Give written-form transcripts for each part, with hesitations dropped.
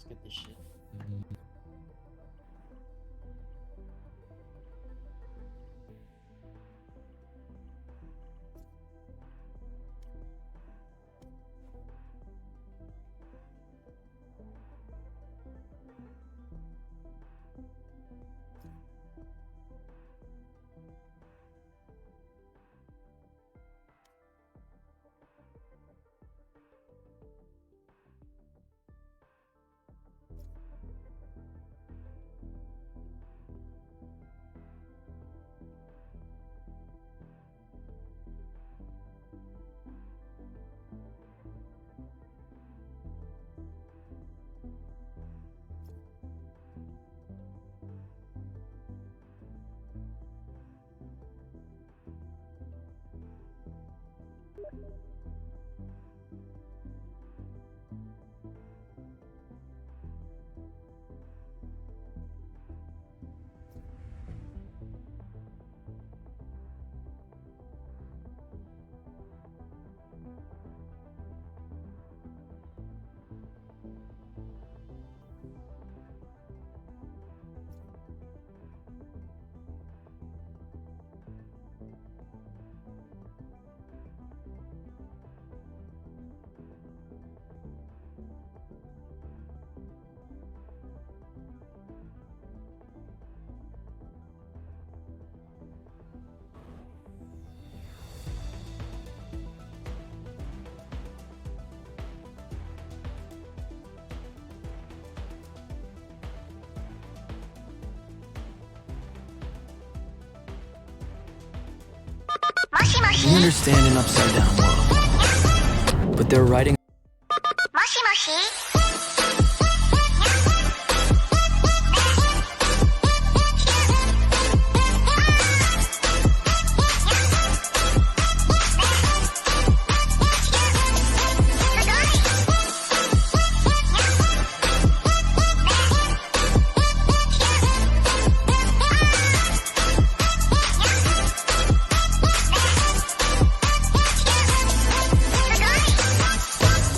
Let's get this shit. We understand an upside down world, but they're writing.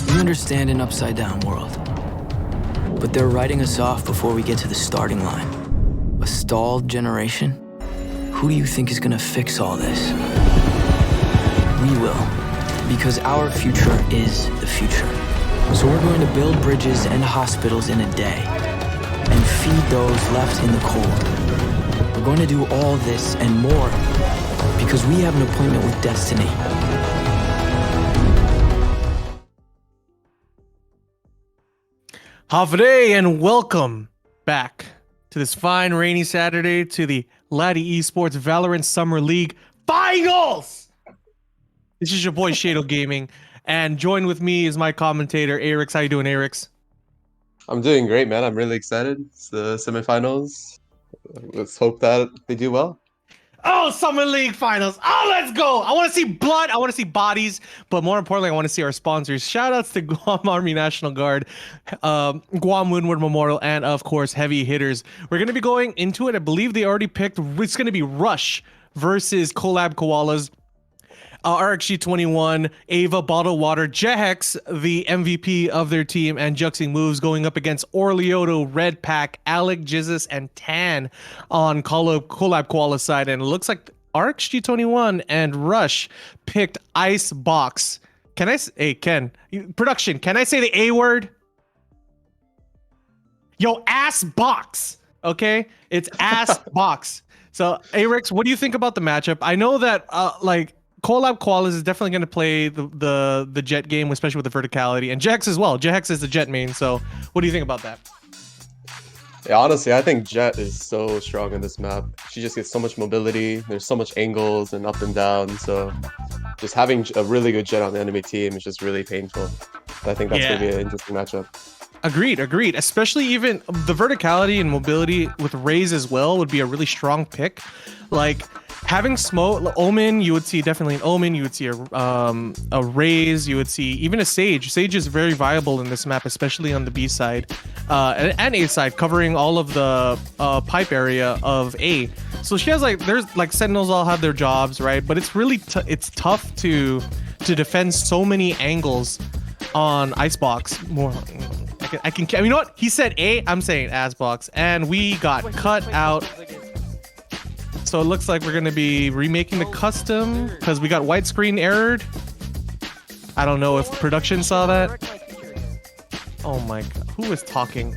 We understand an upside down world, but they're writing us off before we get to the starting line. A stalled generation? Who do you think is gonna fix all this? We will, because our future is the future. So we're going to build bridges and hospitals in a day, and feed those left in the cold. We're going to do all this and more, because we have an appointment with destiny. Havre and welcome back to this fine rainy Saturday to the Laddie Esports Valorant Summer League Finals. This is your boy Shado Gaming, and joined with me is my commentator Arix. How you doing, Arix? I'm doing great, man. I'm really excited. It's the semifinals. Let's hope that they do well. Oh, Summer League Finals. Oh, let's go. I want to see blood. I want to see bodies. But more importantly, I want to see our sponsors. Shout outs to Guam Army National Guard, Guam Windward Memorial, and of course, Heavy Hitters. We're going to be going into it. I believe they already picked. It's going to be Rush versus Collab Koalas. RxG21, Ava, Bottled Water, Jehex, the MVP of their team, and Juxing Moves going up against Orlioto, Red Pack, Alec, Jizzes, and Tan on Collab Koala side. And it looks like RxG21 and Rush picked Icebox. Can I hey, Ken, production, can I say the A word? Yo, ass box. Okay? It's ass box. So, Arix, what do you think about the matchup? I know that, Collab Koalas is definitely going to play the Jet game, especially with the verticality, and Jex as well. Jex is the Jet main, so what do you think about that? Yeah, honestly, I think Jet is so strong in this map. She just gets so much mobility. There's so much angles and up and down. So just having a really good Jet on the enemy team is just really painful. I think that's going to be an interesting matchup. Agreed. Especially even the verticality and mobility with Raze as well would be a really strong pick. Like having Smoke, Omen, you would see definitely an Omen. You would see a Raze. You would see even a Sage. Sage is very viable in this map, especially on the B side and A side, covering all of the pipe area of A. So she has there's Sentinels all have their jobs, right? But it's really it's tough to defend so many angles on Icebox. More You know what? He said A. I'm saying ass box, and we got cut out. So it looks like we're gonna be remaking the custom because we got widescreen errored. I don't know if production saw that. Oh my god, who is talking?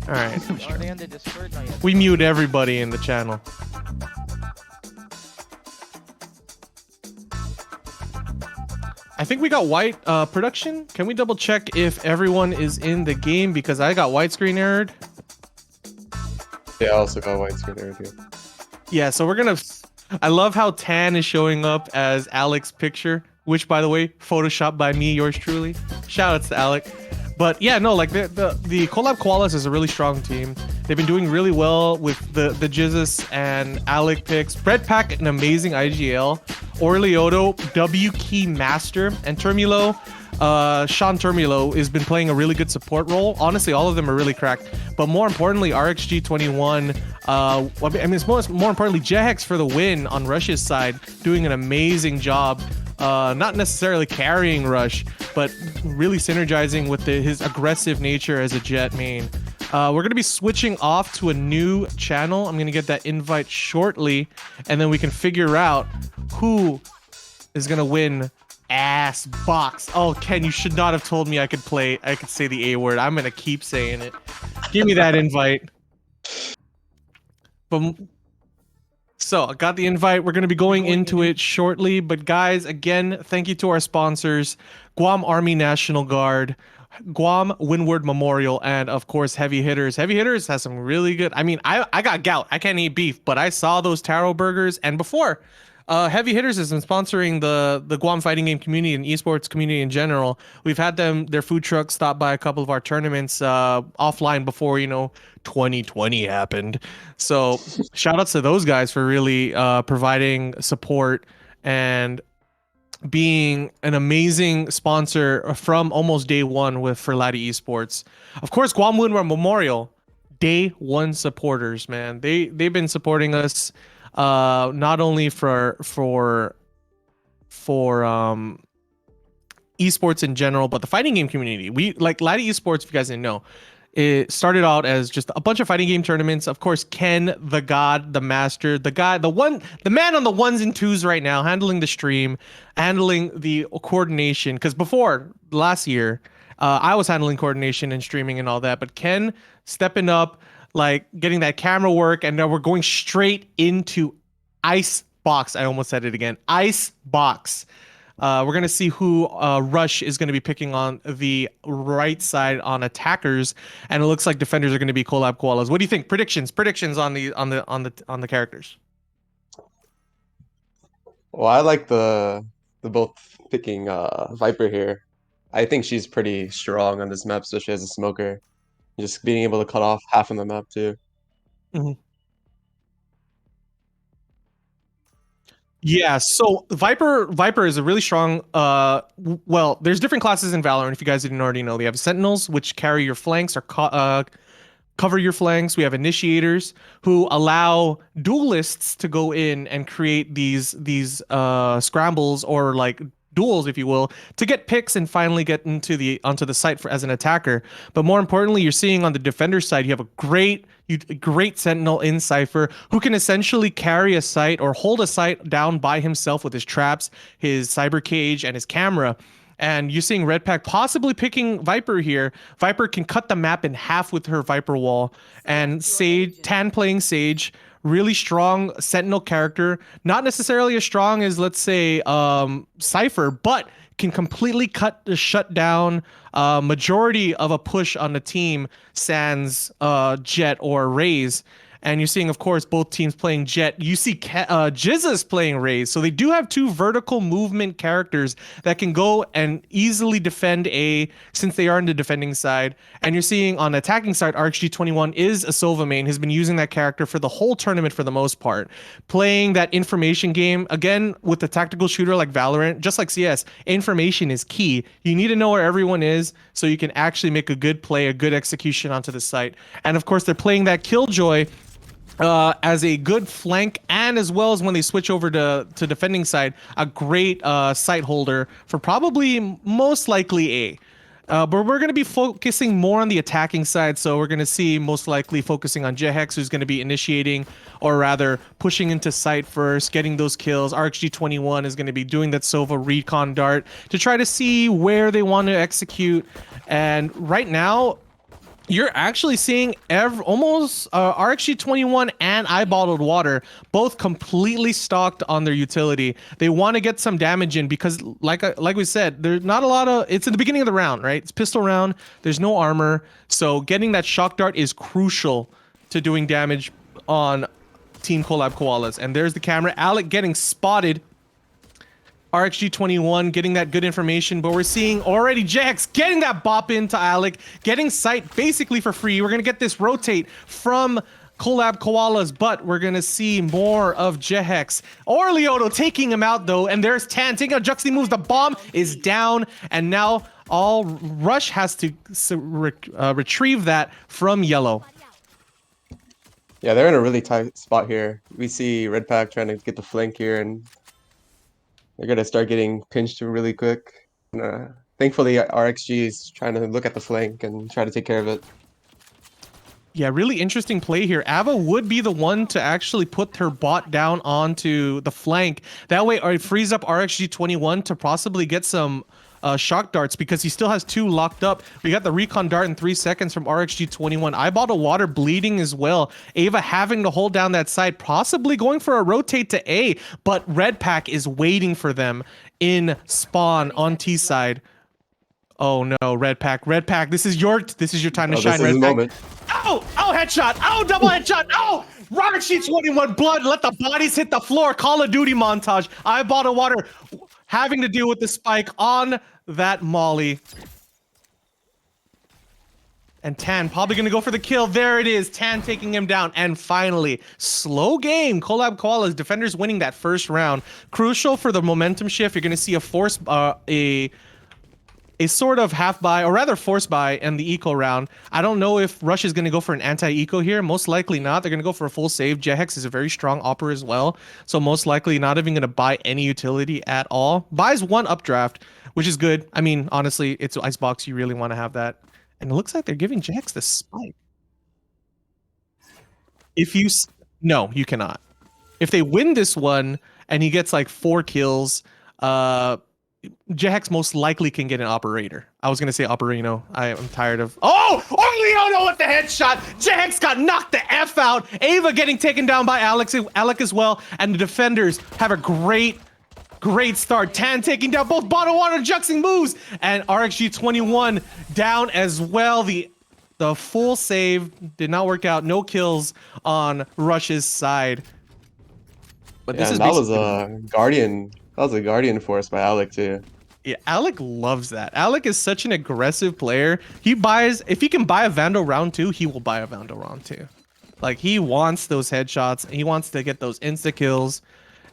All right. We mute everybody in the channel. I think we got white production. Can we double check if everyone is in the game because I got widescreen errored? Yeah, I also got widescreen errored here. Yeah, so we're gonna. I love how Tan is showing up as Alec's picture, which by the way, photoshopped by me, yours truly. Shout outs to Alec. But yeah, no, like the Collab Koalas is a really strong team. They've been doing really well with the Jizzes and Alec picks. Red Pack, an amazing IGL. Orlioto, W Key Master, and Termulo. Sean Termulo has been playing a really good support role. Honestly, all of them are really cracked. But more importantly, RxG21. I mean, it's more importantly, Jehex for the win on Rush's side, doing an amazing job. Not necessarily carrying Rush, but really synergizing with his aggressive nature as a Jet main. We're going to be switching off to a new channel. I'm going to get that invite shortly, and then we can figure out who is going to win ass box. Oh, Ken, you should not have told me I could say the A word. I'm going to keep saying it. Give me that invite. Boom. So I got the invite. We're going to be going into it shortly. But guys, again, thank you to our sponsors, Guam Army National Guard, Guam Windward Memorial, and of course, Heavy Hitters. Heavy Hitters has some really good. I mean, I got gout. I can't eat beef, but I saw those taro burgers. And before, Heavy Hitters has been sponsoring the Guam fighting game community and esports community in general. We've had their food truck stop by a couple of our tournaments offline before 2020 happened. So shout outs to those guys for really providing support and being an amazing sponsor from almost day one for Lati Esports. Of course, Guam Windward Memorial, day one supporters, man. They've been supporting us not only for esports in general, but the fighting game community. We like Lati Esports, if you guys didn't know. It started out as just a bunch of fighting game tournaments. Of course, Ken, the god, the master, the man on the ones and twos right now, handling the stream, handling the coordination. Because before last year, I was handling coordination and streaming and all that. But Ken stepping up, like getting that camera work, and now we're going straight into Ice Box. I almost said it again. Ice Box. We're going to see who Rush is going to be picking on the right side on attackers, and it looks like defenders are going to be Collab Koalas. What do you think? Predictions on the characters. Well, I like the both picking Viper here. I think she's pretty strong on this map, especially as a smoker. Just being able to cut off half of the map too. Mm-hmm. Yeah, so Viper is a really strong well, there's different classes in Valorant if you guys didn't already know. They have Sentinels, which carry your flanks or cover your flanks. We have Initiators who allow duelists to go in and create these scrambles or like duels, if you will, to get picks and finally get onto the site as an attacker. But more importantly, you're seeing on the defender side, you have a great Sentinel in Cypher who can essentially carry a site or hold a site down by himself with his traps, his cyber cage, and his camera. And you're seeing Red Pack possibly picking Viper here. Viper can cut the map in half with her Viper wall. And Tan playing Sage, really strong Sentinel character. Not necessarily as strong as, let's say, Cypher, but can completely shut down majority of a push on the team sans Jet or Raze. And you're seeing, of course, both teams playing Jet. You see Jizza's playing Raze. So they do have two vertical movement characters that can go and easily defend A since they are in the defending side. And you're seeing on the attacking side, RxG21 is a Sova main, has been using that character for the whole tournament for the most part. Playing that information game, again, with a tactical shooter like Valorant, just like CS, information is key. You need to know where everyone is so you can actually make a good play, a good execution onto the site. And of course, they're playing that Killjoy as a good flank, and as well as when they switch over to defending side, a great site holder for probably most likely A. But we're going to be focusing more on the attacking side, so we're going to see most likely focusing on Jehex, who's going to be initiating, or rather pushing into site first, getting those kills. RxG21 is going to be doing that Sova recon dart to try to see where they want to execute. And right now, you're actually seeing almost RxG21 and Bottled Water both completely stocked on their utility. They want to get some damage in because, like we said, there's not a lot of. It's in the beginning of the round, right? It's pistol round. There's no armor, so getting that shock dart is crucial to doing damage on Team Collab Koalas. And there's the camera. Alec getting spotted. RxG21 getting that good information, but we're seeing already Jehex getting that bop into Alec, getting sight basically for free. We're going to get this rotate from Collab Koalas, but we're going to see more of Jehex. Orlioto taking him out though, and there's Tan taking out Juxi moves. The bomb is down, and now all Rush has to retrieve that from Yellow. Yeah, they're in a really tight spot here. We see Red Pack trying to get the flank here, and they're gonna start getting pinched really quick. Thankfully, RxG is trying to look at the flank and try to take care of it. Yeah, really interesting play here. Ava would be the one to actually put her bot down onto the flank. That way, it frees up RxG21 to possibly get some shock darts because he still has 2 locked up. We got the recon dart in 3 seconds from RxG21. Eyeball Water bleeding as well. Ava having to hold down that side, possibly going for a rotate to A, but Red Pack is waiting for them in spawn on T side. Oh no, Red Pack, this is your time to shine, Red Pack. Moment. Oh, headshot. Oh, double headshot. Oh, RxG21 blood. Let the bodies hit the floor. Call of Duty montage. Eyeball Water having to deal with the spike on that molly. And Tan probably going to go for the kill. There it is. Tan taking him down. And finally, slow game. Collab Koalas, defenders winning that first round. Crucial for the momentum shift. You're going to see a sort of half buy, or rather force buy in the eco round. I don't know if Rush is going to go for an anti-eco here. Most likely not. They're going to go for a full save. Jehex is a very strong opper as well. So most likely not even going to buy any utility at all. Buys 1 updraft, which is good. I mean, honestly, it's Icebox. You really want to have that. And it looks like they're giving Jehex the spike. No, you cannot. If they win this one and he gets like 4 kills, Jehex most likely can get an operator. I was gonna say Operino. I am tired of. Oh, Orlioto with the headshot. Jehex got knocked the F out. Ava getting taken down by Alec as well, and the defenders have a great start. Tan taking down both Bottled Water juxing moves, and RxG21 down as well. The full save did not work out. No kills on Rush's side. But yeah, that was a Guardian. That was a Guardian force by Alec too. Yeah, Alec loves that. Alec is such an aggressive player. If he can buy a Vandal round 2, he will buy a Vandal round 2. Like, he wants those headshots. He wants to get those insta kills,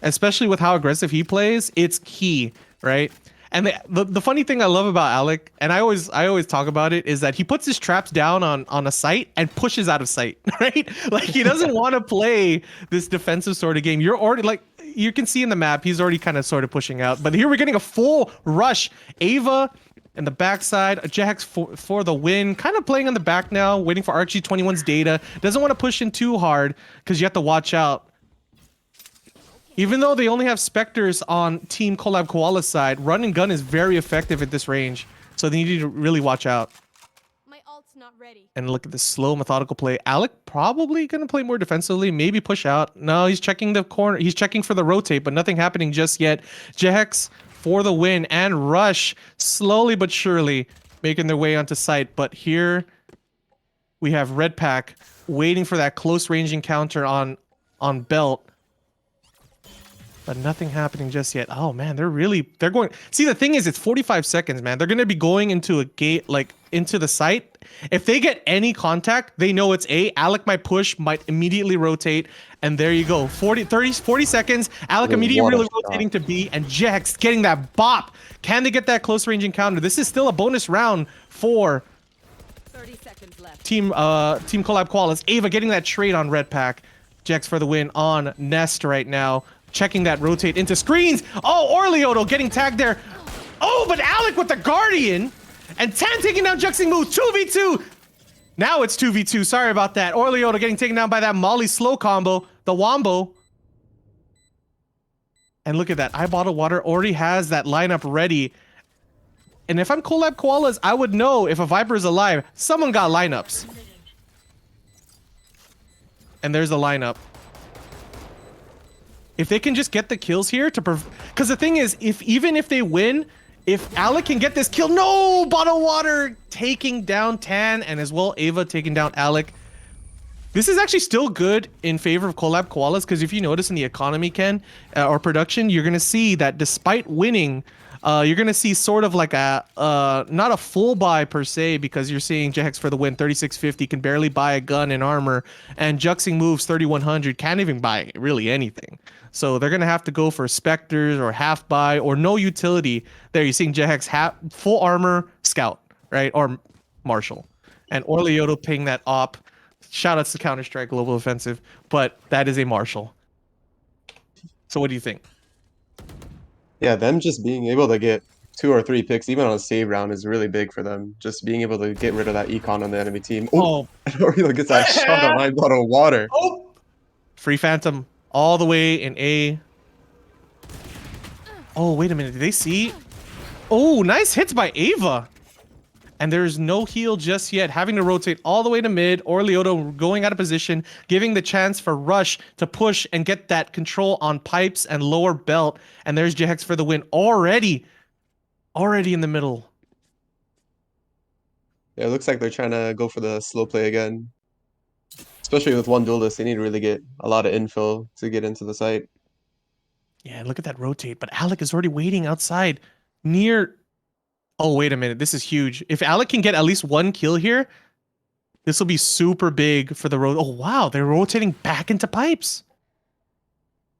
especially with how aggressive he plays. It's key, right? And the funny thing I love about Alec, and I always talk about it, is that he puts his traps down on a site and pushes out of sight, right? Like, he doesn't want to play this defensive sort of game. You're already like, you can see in the map, he's already kind of sort of pushing out. But here we're getting a full rush. Ava in the backside, Jehex for the win. Kind of playing on the back now, waiting for RxG21's data. Doesn't want to push in too hard because you have to watch out. Even though they only have Spectres on Team Collab Koala's side, run and gun is very effective at this range. So they need to really watch out. My ult's not ready. And look at this slow, methodical play. Alec probably going to play more defensively, maybe push out. No, he's checking the corner. He's checking for the rotate, but nothing happening just yet. Jehex for the win, and Rush slowly but surely making their way onto site. But here we have Red Pack waiting for that close range encounter on Belt. But nothing happening just yet. Oh man, they're going. See, the thing is, it's 45 seconds, man. They're going to be going into a gate, like into the site. If they get any contact, they know it's A. Alec might push, might immediately rotate. And there you go. 40 seconds. Alec immediately rotating to B, and Jehex getting that bop. Can they get that close range encounter? This is still a bonus round for 30 seconds left. Team Collab Koalas. Ava getting that trade on Red Pack. Jehex for the win on Nest right now. Checking that rotate into screens. Oh, Orlioto getting tagged there. Oh, but Alec with the Guardian. And Tan taking down Juxing Move, 2v2. Now it's 2v2, sorry about that. Orleota getting taken down by that Molly slow combo, the Wombo. And look at that, Eyebottle Water already has that lineup ready. And if I'm Collab Koalas, I would know if a Viper is alive, someone got lineups. And there's the lineup. If they can just get the kills here to because the thing is, even if they win, if Alec can get this kill, no! Bottle Water taking down Tan, and as well Ava taking down Alec. This is actually still good in favor of Collab Koalas, because if you notice in the economy, Ken, or production, you're going to see that despite winning, you're going to see sort of like a, not a full buy per se, because you're seeing Jehex for the win, 3650, can barely buy a gun and armor, and Juxing Moves 3100, can't even buy really anything. So they're going to have to go for Spectres or half buy or no utility. There you're seeing Jehex full armor, Scout, right? Or Marshall. And Orleota ping that op. Shout outs to Counter-Strike Global Offensive, but that is a Marshall. So what do you think? Yeah, them just being able to get 2 or 3 picks, even on a save round, is really big for them. Just being able to get rid of that econ on the enemy team. Oh, Oriel gets that shot on Eyebottle Water. Oh, Free Phantom all the way in A. Oh, wait a minute. Did they see? Oh, nice hits by Ava. And there's no heal just yet, having to rotate all the way to mid. Orleota going out of position, giving the chance for Rush to push and get that control on pipes and lower belt. And there's Jehex for the win already in the middle. Yeah, it looks like they're trying to go for the slow play again. Especially with one duelist, they need to really get a lot of info to get into the site. Yeah, look at that rotate. But Alec is already waiting outside near... Oh, wait a minute. This is huge. If Alec can get at least 1 kill here, this will be super big for the road. Oh, wow. They're rotating back into pipes.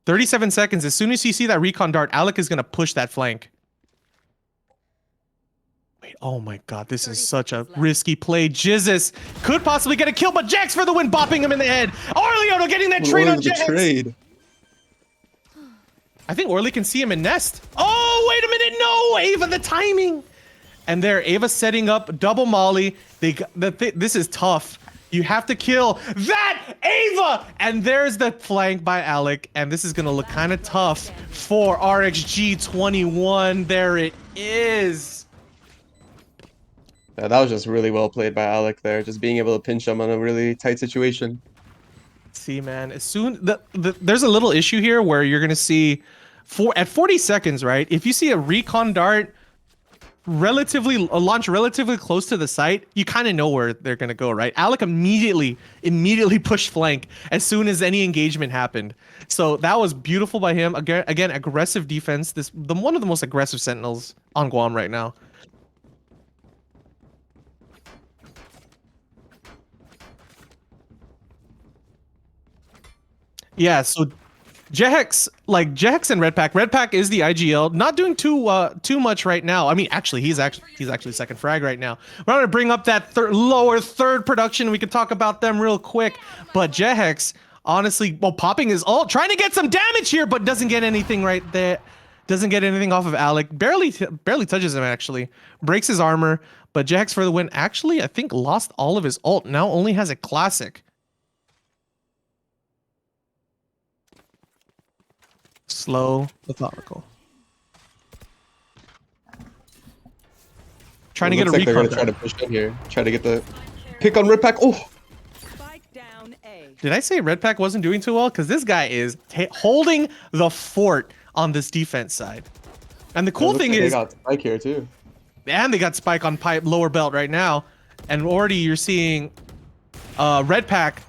37 seconds. As soon as you see that recon dart, Alec is going to push that flank. Wait, oh my god. This is such a risky play. Jizzes could possibly get a kill, but Jax for the win, bopping him in the head. Orleota getting that trade on Jax. I think Orly can see him in Nest. Oh, wait a minute. No, Ava, the timing. And there, Ava setting up double Molly. This is tough. You have to kill that Ava! And there's the flank by Alec. And this is going to look kind of tough for RXG21. There it is. Yeah, that was just really well played by Alec there. Just being able to pinch him on a really tight situation. See, man, as soon... there's a little issue here where you're going to see... at 40 seconds, right? If you see a recon dart... launch relatively close to the site, you kind of know where they're gonna go, right? Alec immediately pushed flank as soon as any engagement happened. So that was beautiful by him. Again, aggressive defense. One of the most aggressive sentinels on Guam right now. Yeah, so Jehex and Redpack. Redpack is the IGL, not doing too much right now. I mean, actually, he's actually second frag right now. We're gonna bring up that lower third production. We could talk about them real quick, but Jehex, honestly, well, popping his ult, trying to get some damage here, but doesn't get anything right there. Doesn't get anything off of Alec. Barely touches him actually. Breaks his armor, but Jehex for the win. Actually, I think lost all of his ult. Now only has a classic. Slow, methodical. Trying to get a recon. They're gonna try to push in here. Try to get the pick on Redpack. Oh! Did I say Redpack wasn't doing too well? Because this guy is holding the fort on this defense side. And the cool thing is... They got Spike here too. And they got Spike on pipe lower belt right now. And already you're seeing Redpack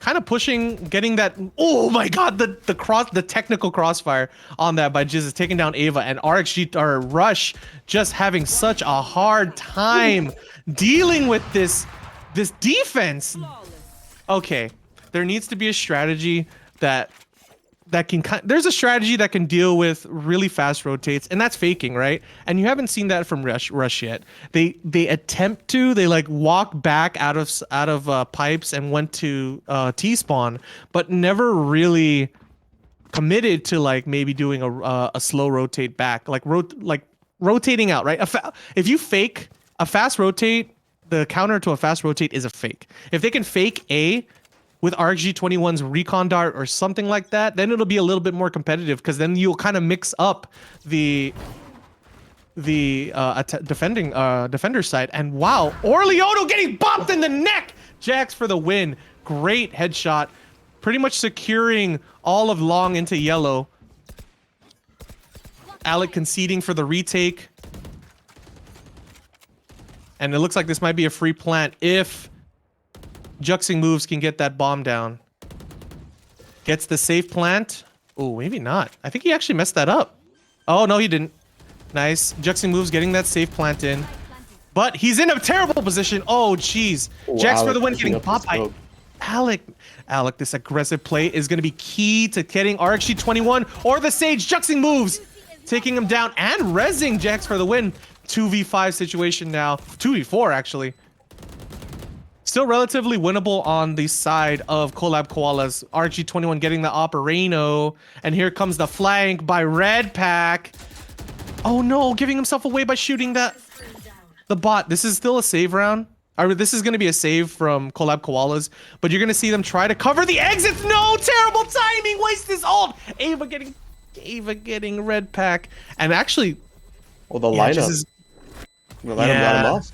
kind of pushing, getting that. Oh my god, the technical crossfire on that by Jiz is taking down Ava, and RXG or Rush just having such a hard time dealing with this defense. Okay, there needs to be a strategy that can there's a strategy that can deal with really fast rotates, and that's faking, right? And you haven't seen that from Rush yet. They attempt to, they like walk back out of pipes and went to T spawn, but never really committed to like maybe doing a slow rotate back, like rotating out, right? If you fake a fast rotate, the counter to a fast rotate is a fake. If they can fake A with RxG21's recon dart or something like that, then it'll be a little bit more competitive because then you'll kind of mix up the defender side. And wow, Orleoto getting bumped in the neck. Jax for the win. Great headshot, pretty much securing all of long into yellow. Alec conceding for the retake. And it looks like this might be a free plant if Juxing Moves can get that bomb down. Gets the safe plant. Oh, maybe not. I think he actually messed that up. Oh, no, he didn't. Nice. Juxing Moves getting that safe plant in. But he's in a terrible position. Oh, jeez. Jax for the win, getting popped by Alec. Alec, this aggressive play is going to be key to getting RxG21 or the Sage. Juxing Moves, taking him down and rezzing Jax for the win. 2v5 situation now. 2v4, actually. Still relatively winnable on the side of Collab Koalas. RxG21 getting the Operano. And here comes the flank by Red Pack. Oh no, giving himself away by shooting the bot. This is still a save round. This is going to be a save from Collab Koalas, but you're going to see them try to cover the exits. No, terrible timing. Waste his ult. Ava getting Red Pack. And actually, well, the lineup. The lineup got him off.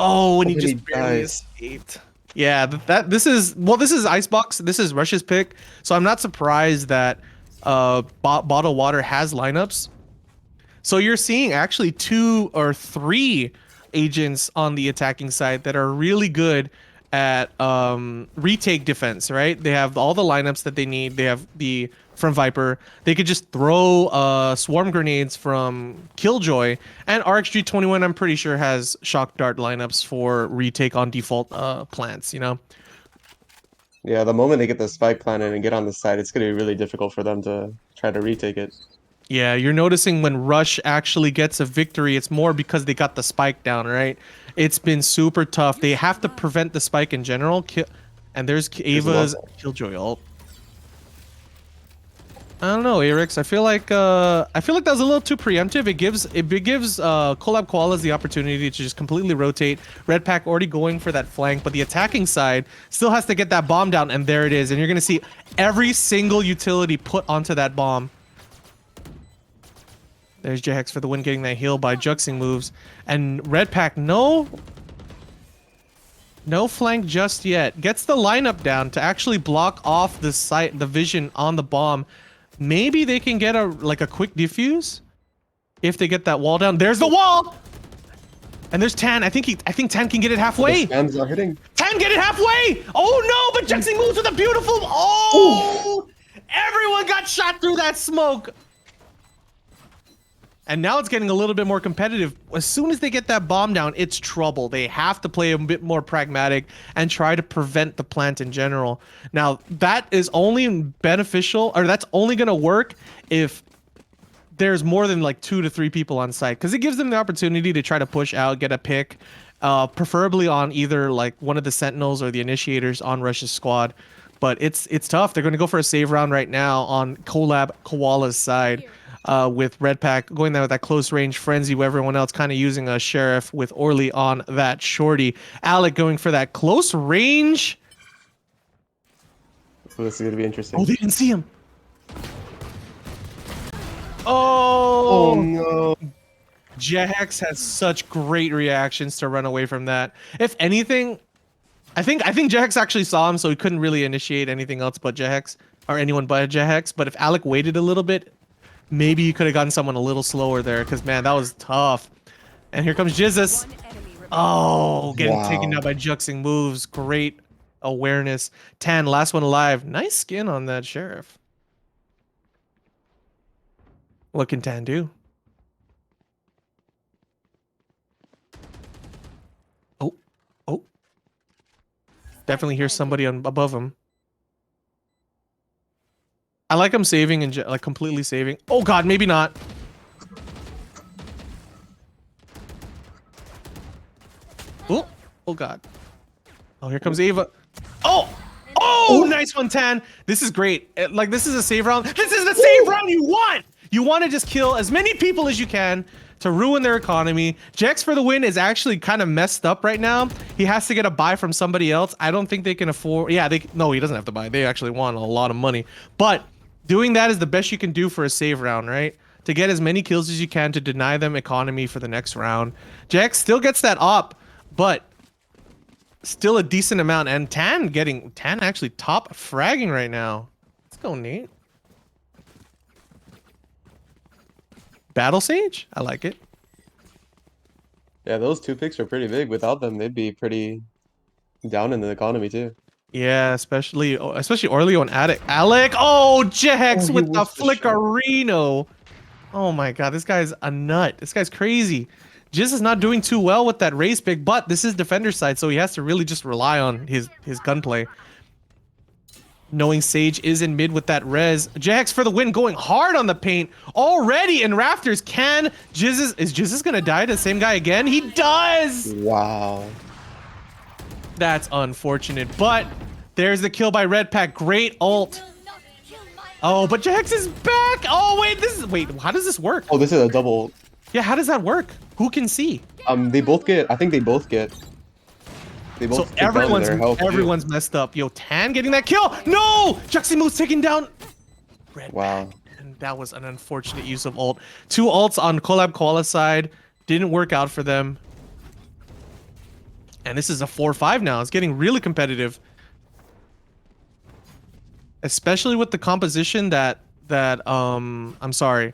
Oh, and he just barely escaped. Yeah, this is Icebox. This is Rush's pick. So I'm not surprised that Bottled Water has lineups. So you're seeing actually 2 or 3 agents on the attacking side that are really good at retake defense, right? They have all the lineups that they need. They have from Viper. They could just throw swarm grenades from Killjoy, and RxG21 I'm pretty sure has shock dart lineups for retake on default plants, you know? Yeah, the moment they get the spike planted and get on the side, it's going to be really difficult for them to try to retake it. Yeah, you're noticing when Rush actually gets a victory, it's more because they got the spike down, right? It's been super tough. They have to prevent the spike in general. And there's Ava's Killjoy ult. I don't know, Arix. I feel like that was a little too preemptive. It gives Collab Koalas the opportunity to just completely rotate. Red Pack already going for that flank, but the attacking side still has to get that bomb down, and there it is. And you're gonna see every single utility put onto that bomb. There's Jax for the win, getting that heal by Juxing Moves. And Red Pack, no flank just yet. Gets the lineup down to actually block off the vision on the bomb. Maybe they can get a quick defuse if they get that wall down. There's the wall, and there's Tan. I think Tan can get it halfway. Tan's not hitting. Tan get it halfway. Oh no! But Juxing Moves with a beautiful. Oh! Ooh. Everyone got shot through that smoke. And now it's getting a little bit more competitive. As soon as they get that bomb down, it's trouble. They have to play a bit more pragmatic and try to prevent the plant in general. Now, that is only beneficial, or that's only going to work if there's more than like 2 to 3 people on site, because it gives them the opportunity to try to push out, get a pick, preferably on either like one of the Sentinels or the Initiators on Rush's squad. But it's tough. They're going to go for a save round right now on Collab Koala's side. With Red Pack going there with that close range frenzy, with everyone else kind of using a Sheriff with Orly on that shorty. Alec going for that close range. So this is going to be interesting. Oh, they didn't see him. Oh no. Jax has such great reactions to run away from that. If anything, I think Jax actually saw him, so he couldn't really initiate anything else but Jax, or anyone but Jax. But if Alec waited a little bit, maybe you could have gotten someone a little slower there, because man, that was tough. And here comes Jizzus. Oh, getting taken down by Juxing Moves. Great awareness. Tan, last one alive. Nice skin on that Sheriff. What can Tan do? Oh. Definitely hear somebody above him. I like him saving and like completely saving. Oh god, maybe not. Oh god. Oh, here comes Ava. Oh, nice one, Tan. This is great. Like, this is a save round. This is the save round you want. You want to just kill as many people as you can to ruin their economy. Jex for the win is actually kind of messed up right now. He has to get a buy from somebody else. I don't think they can afford. Yeah, no, he doesn't have to buy. They actually want a lot of money. But doing that is the best you can do for a save round, right? To get as many kills as you can to deny them economy for the next round. Jex still gets that op, but still a decent amount. And Tan actually top fragging right now. Let's go, Nate. Battle Sage? I like it. Yeah, those 2 picks are pretty big. Without them, they'd be pretty down in the economy too. Yeah, especially Orleo and Alec. Oh, Jex with the flickerino. Oh my god, this guy's a nut. This guy's crazy. Jizz is not doing too well with that raise pick, but this is defender side, so he has to really just rely on his gunplay. Knowing Sage is in mid with that res. Jex for the win, going hard on the paint. Already in rafters. Is Jizz gonna die to the same guy again? He does! Wow. That's unfortunate, but there's the kill by Red Pack. Great ult. Oh, but Jex is back! Oh, wait, how does this work? Oh, this is a double. Yeah, how does that work? Who can see? They both get, I think they both get. They both So take down their health, too. everyone's messed up. Yo, Tan getting that kill. No! Juximu's taking down Red Wow. Pack. And that was an unfortunate use of ult. 2 ults on Collab Koala's side. Didn't work out for them. And this is a 4-5 now. It's getting really competitive. Especially with the composition that I'm sorry,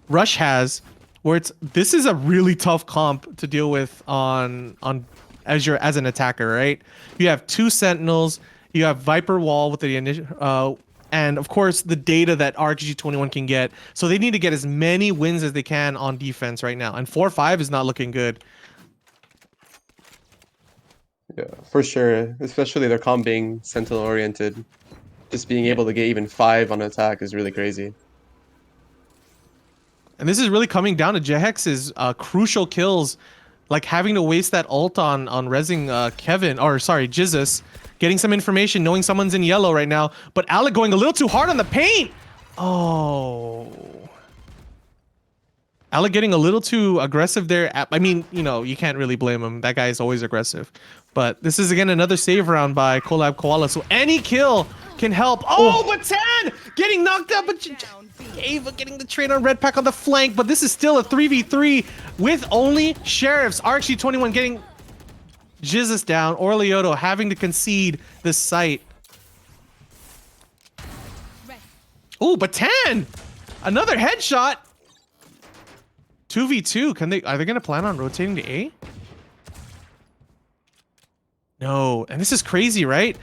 Rush has, where this is a really tough comp to deal with as an attacker, right? You have 2 sentinels, you have Viper Wall with the initial and of course the data that RxG21 can get. So they need to get as many wins as they can on defense right now. And 4-5 is not looking good. Yeah, for sure. Especially their comp being sentinel oriented. Just being able to get even 5 on attack is really crazy. And this is really coming down to Jehex's crucial kills, like having to waste that ult on rezzing Jizus, getting some information, knowing someone's in yellow right now, but Alec going a little too hard on the paint. Oh. Alec getting a little too aggressive there. I mean, you know, you can't really blame him. That guy is always aggressive. But this is, again, another save round by Collab Koala. So any kill can help. Oh, but Tan getting knocked out. But Ava getting the trade on Red Pack on the flank. But this is still a 3v3 with only Sheriffs. RxG21 getting Jizus down. Orlioto having to concede this site. Oh, but Tan! Another headshot! 2v2. Are they gonna plan on rotating to A? No, and this is crazy, right?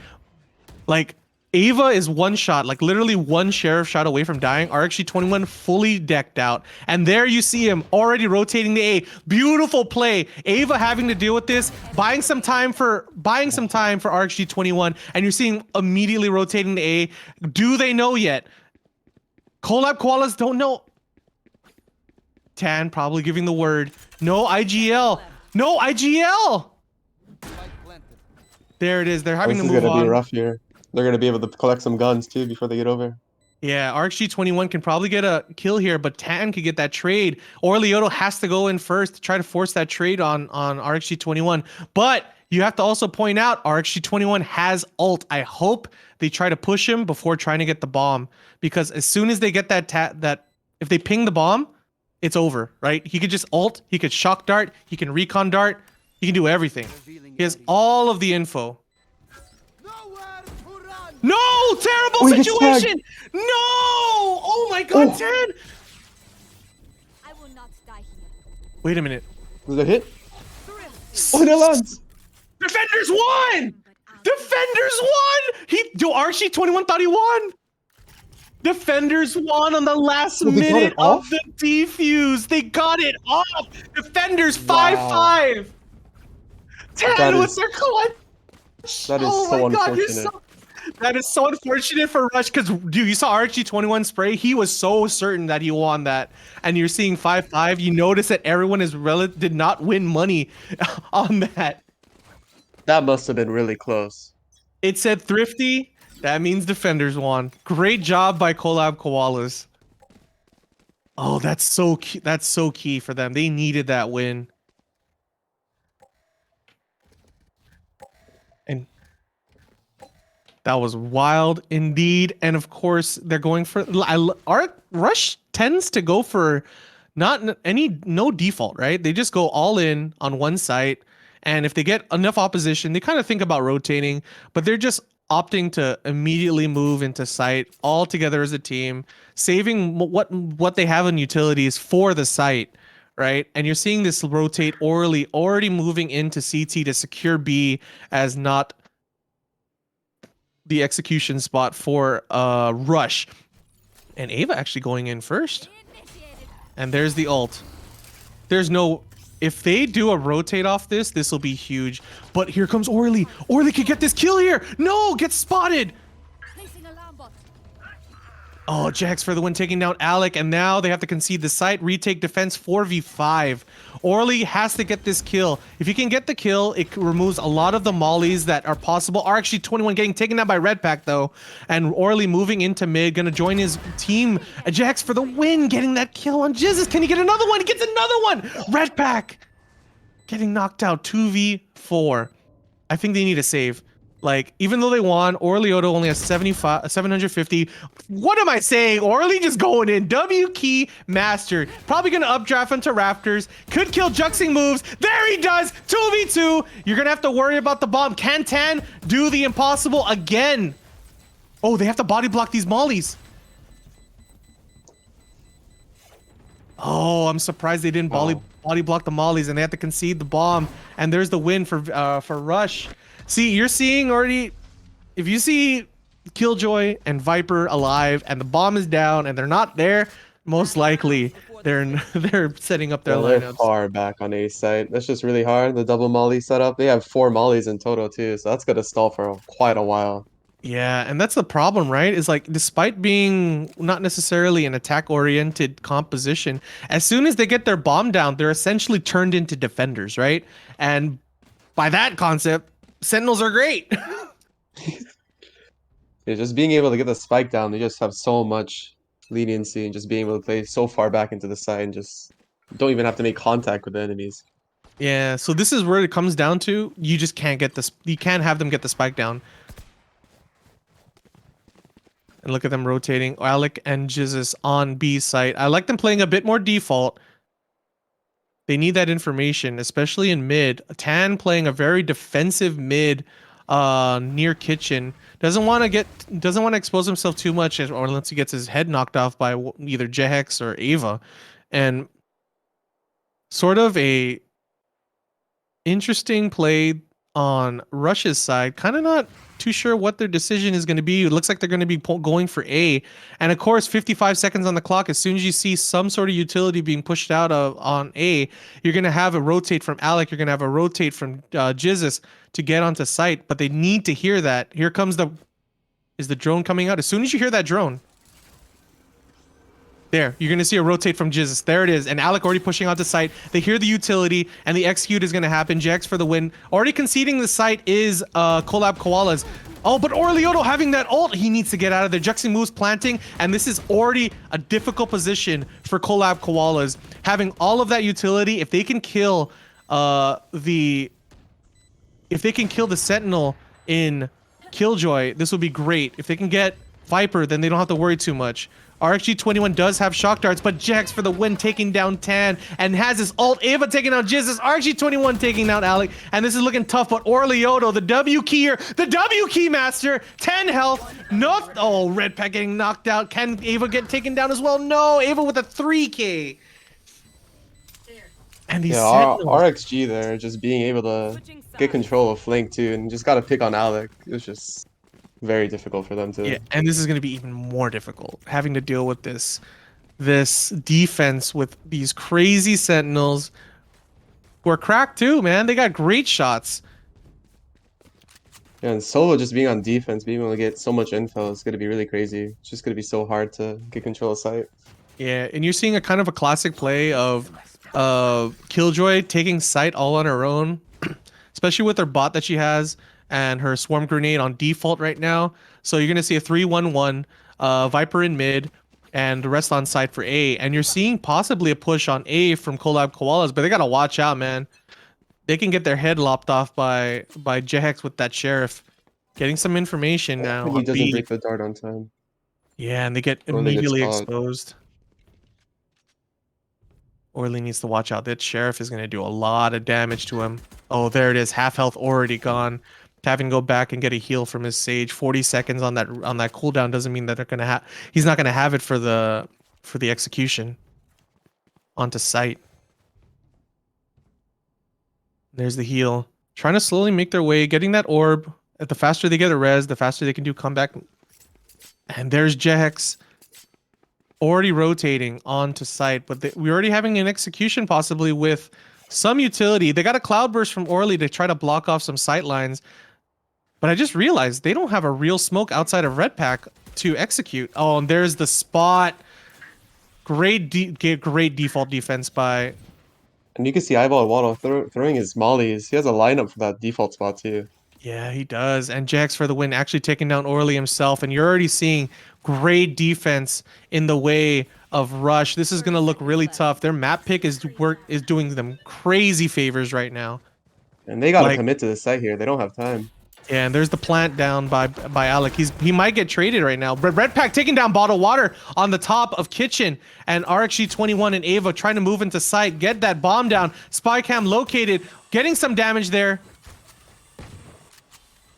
Like, Ava is one shot, like literally one sheriff shot away from dying. RxG21 fully decked out. And there you see him already rotating the A. Beautiful play. Ava having to deal with this, buying some time for RxG21, and you're seeing immediately rotating the A. Do they know yet? Collab Koalas don't know. Tan probably giving the word. No IGL. No IGL. There it is. They're having to move on. This is gonna be rough here. They're gonna be able to collect some guns too before they get over. Yeah, RxG21 can probably get a kill here, but Tan could get that trade. Orlioto has to go in first to try to force that trade on RxG21. But you have to also point out RxG21 has ult. I hope they try to push him before trying to get the bomb, because as soon as they get that if they ping the bomb, it's over, right? He could just ult, he could shock dart, he can recon dart, he can do everything. He has all of the info. No! Terrible situation! No! Oh my god, Tan! I will not die here. Wait a minute. Was it a hit? Oh, it lands! Defenders won! Defenders won! RxG21 thought he won! Defenders won on the last minute of the defuse. They got it off. Defenders 5-5. Tan with their clutch. That is so unfortunate. That is so unfortunate for Rush, because dude, you saw RxG21 spray. He was so certain that he won that, and you're seeing 5-5. You notice that everyone did not win money on that. That must have been really close. It said thrifty. That means defenders won. Great job by Collab Koalas. Oh, that's so key. That's so key for them. They needed that win. And that was wild indeed. And of course, they're going for our Rush tends to go for no default, right? They just go all in on one site. And if they get enough opposition, they kind of think about rotating, but they're just opting to immediately move into site all together as a team, saving what they have in utilities for the site, right? And you're seeing this rotate orally already moving into CT to secure B as not the execution spot for Rush. And Ava actually going in first. Initiated. And there's the ult. There's no... If they do a rotate off this will be huge. But here comes Orly. Orly could get this kill here. No, get spotted. Placing alarm bot. Oh, Jax for the win, taking down Alec, and now they have to concede the site, retake defense 4v5. Orly has to get this kill. If he can get the kill, it removes a lot of the mollies that are possible. Are actually 21 getting taken down by Red Pack though, and Orly moving into mid, gonna join his team. Jax for the win, getting that kill on Jizzes. Can he get another one? He gets another one. Red Pack getting knocked out 2v4. I think they need a save. Like, even though they won, Orlioto only has 750. What am I saying? Orly just going in. W key master. Probably going to updraft into Raptors. Could kill Juxing moves. There he does. 2v2. You're going to have to worry about the bomb. Can Tan do the impossible again? Oh, they have to body block these mollies. Oh, I'm surprised they didn't body block the mollies and they had to concede the bomb. And there's the win for Rush. See, you're seeing already, if you see Killjoy and Viper alive and the bomb is down and they're not there, most likely they're setting up their They're lineups. far back on A site. That's just really hard. The double molly setup. They have 4 mollies in total too, so that's gonna stall for quite a while. Yeah, and that's the problem, right? Is like, despite being not necessarily an attack-oriented composition, as soon as they get their bomb down, they're essentially turned into defenders, right? And by that concept, Sentinels are great. Yeah, just being able to get the spike down, they just have so much leniency and just being able to play so far back into the side and just don't even have to make contact with the enemies. Yeah, so this is where it comes down to. You just can't get this. You can't have them get the spike down. And look at them rotating. Alec and Jizzes on B site. I like them playing a bit more default. They need that information, especially in mid. Tan playing a very defensive mid near kitchen. Doesn't want to expose himself too much, or unless he gets his head knocked off by either Jehex or Ava. And sort of a interesting play on Rush's side. Kind of not too sure what their decision is going to be. It looks like they're going to be going for A. And of course, 55 seconds on the clock. As soon as you see some sort of utility being pushed out of on A, you're going to have a rotate from Alec. You're going to have a rotate from Jizzes to get onto site. But they need to hear that. Here comes is the drone coming out? As soon as you hear that drone, there, you're going to see a rotate from Jizzes. There it is. And Alec already pushing out the site. They hear the utility, and the execute is going to happen. Jax for the win. Already conceding the site is Collab Koalas. Oh, but Orlioto having that ult. He needs to get out of there. Juxing moves planting, and this is already a difficult position for Collab Koalas. Having all of that utility, if they can kill the Sentinel in Killjoy, this would be great. If they can get Viper, then they don't have to worry too much. RxG21 does have shock darts, but Jax for the win, taking down Tan, and has his ult. Ava taking out Jizzes. RxG21 taking down Alec, and this is looking tough, but Orlioto, the W keyer, the W key master, 10 health. No, oh, Red Pack getting knocked out. Can Ava get taken down as well? No, Ava with a 3k. And these RxG there, just being able to get control of flank too, and just got to pick on Alec. It was just very difficult for them to. Yeah, and this is going to be even more difficult, having to deal with this defense with these crazy Sentinels who are cracked too, man. They got great shots. Yeah, and Solo just being on defense, being able to get so much info is going to be really crazy. It's just going to be so hard to get control of site. Yeah, and you're seeing a kind of a classic play of Killjoy taking site all on her own, especially with her bot that she has and her swarm grenade on default right now. So you're going to see a 3-1-1, Viper in mid, and the rest on site for A. And you're seeing possibly a push on A from Collab Koalas, but they gotta watch out, man. They can get their head lopped off by Jehex with that sheriff. Getting some information now He on doesn't B. break the dart on time. Yeah, and they get Really good immediately spot. exposed. Orly needs to watch out. That sheriff is going to do a lot of damage to him. Oh, there it is. Half health already gone. Having to go back and get a heal from his sage. 40 seconds on that cooldown doesn't mean that they're gonna have. He's not gonna have it for the execution. Onto site. There's the heal. Trying to slowly make their way, getting that orb. The faster they get a res, the faster they can do comeback. And there's Jehex. Already rotating onto site, but we're already having an execution possibly with some utility. They got a cloudburst from Orly to try to block off some sight lines, but I just realized they don't have a real smoke outside of Red Pack to execute. Oh, and there's the spot. Great default defense by. And you can see Eyeball Wano throwing his mollies. He has a lineup for that default spot too. Yeah, he does. And Jax for the win, actually taking down Orly himself. And you're already seeing great defense in the way of Rush. This is going to look really tough. Their map pick is doing them crazy favors right now. And they got to commit to the site here. They don't have time. Yeah, and there's the plant down by Alec. He might get traded right now. But Red Pack taking down Bottled Water on the top of Kitchen. And RxG21 and Ava trying to move into site. Get that bomb down. Spy cam located. Getting some damage there.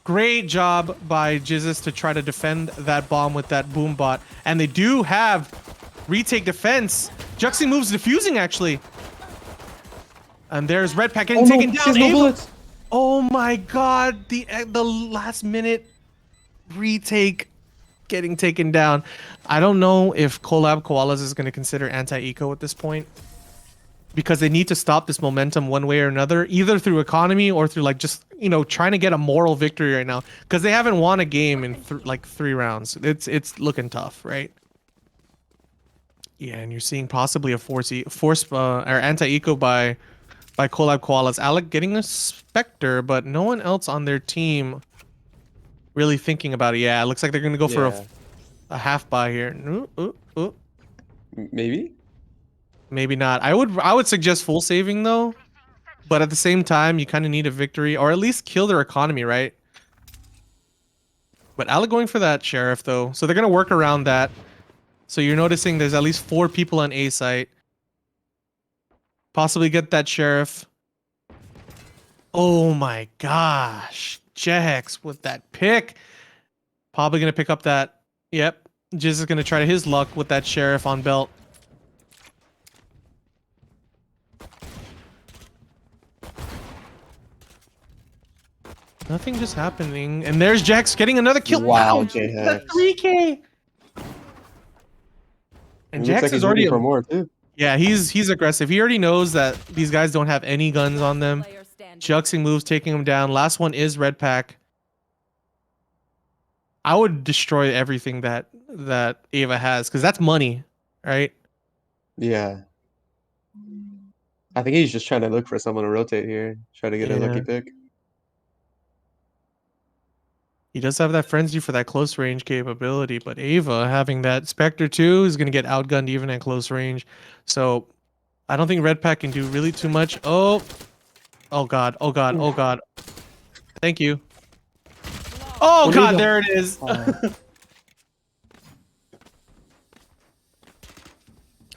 Great job by Jizzes to try to defend that bomb with that boom bot. And they do have retake defense. Juxie moves defusing actually. And there's Red Pack getting taken down. No bullets. Oh my god, the last minute retake getting taken down. I don't know if Collab Koalas is going to consider anti-eco at this point. Because they need to stop this momentum one way or another, either through economy or through like just, you know, trying to get a moral victory right now. Because they haven't won a game in like 3 rounds. It's looking tough, right? Yeah, and you're seeing possibly a force or anti-eco by Collab Koalas. Alec getting a Spectre, but no one else on their team really thinking about it. Yeah, it looks like they're going to go for a half buy here. Maybe? Maybe not. I would suggest full saving though, but at the same time, you kind of need a victory or at least kill their economy, right? But Alec going for that sheriff though, so they're gonna work around that. So you're noticing there's at least 4 people on A site. Possibly get that sheriff. Oh my gosh, Jehex with that pick. Probably gonna pick up that. Yep, Jizz is gonna try his luck with that sheriff on belt. Nothing just happening. And there's Jax getting another kill. Wow, J-Hex. 3K. And Jax is already for more too. Yeah, he's aggressive. He already knows that these guys don't have any guns on them. Juxing moves, taking him down. Last one is Red Pack. I would destroy everything that Ava has because that's money, right? Yeah. I think he's just trying to look for someone to rotate here. Try to get a lucky pick. He does have that frenzy for that close range capability, but Ava having that Spectre too is going to get outgunned even at close range. So I don't think Red Pack can do really too much. Oh god, oh god, oh god. Thank you. Oh god, there it is.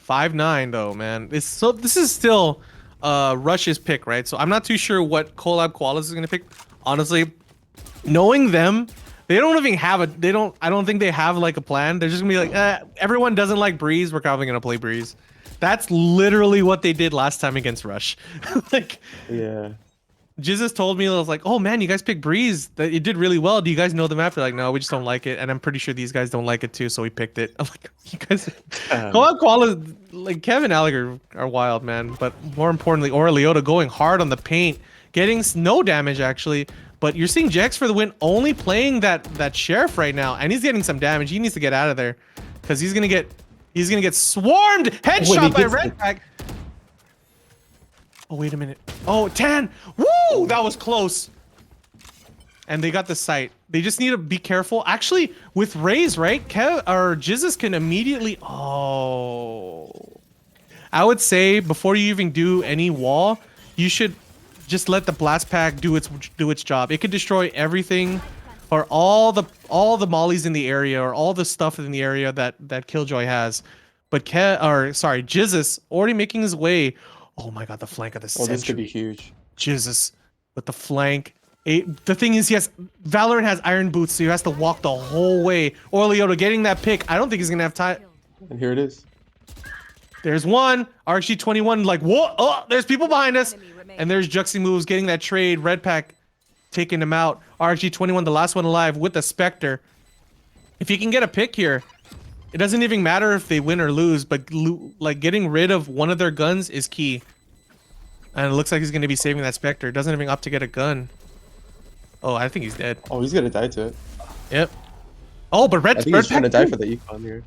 5-9 though, man. This is still Rush's pick, right? So I'm not too sure what Collab Koalas is going to pick. Honestly, knowing them, they don't even have I don't think they have like a plan. They're just gonna be like, everyone doesn't like Breeze, we're probably gonna play Breeze. That's literally what they did last time against Rush. Like, yeah. Jizzes told me, I was like, oh man, you guys picked Breeze. That it did really well. Do you guys know the map? They're like, no, we just don't like it. And I'm pretty sure these guys don't like it too, so we picked it. I'm like, you guys Koala, like Kevin Alec are wild, man. But more importantly, Aura Leota going hard on the paint, getting no damage actually. But you're seeing Jax for the win only playing that sheriff right now, and he's getting some damage. He needs to get out of there. Because he's gonna get swarmed! Headshot by Red Pack. Oh, wait a minute. Oh, 10! Woo! That was close. and they got the site. They just need to be careful. Actually, with Raze, right? Or Jizzes can immediately. Oh, I would say before you even do any wall, you should just let the blast pack do its job. It could destroy everything, or all the mollies in the area, or all the stuff in the area that Killjoy has. But Jizzes already making his way. Oh my god, the flank of the Oh, century. this could be huge. Jesus, with the flank. The thing is, yes, Valorant has iron boots, so he has to walk the whole way. Orlioto getting that pick. I don't think he's gonna have time. And here it is. There's one. RxG21 like, whoa, oh, there's people behind us. And there's Juxi Moves getting that trade. Red Pack taking him out. RxG21, the last one alive with the Spectre. If he can get a pick here, it doesn't even matter if they win or lose, but like getting rid of one of their guns is key. And it looks like he's going to be saving that Spectre. Doesn't even opt to get a gun. Oh, I think he's dead. Oh, he's gonna die to it. Yep. Oh, but I think he's trying to die for the econ here.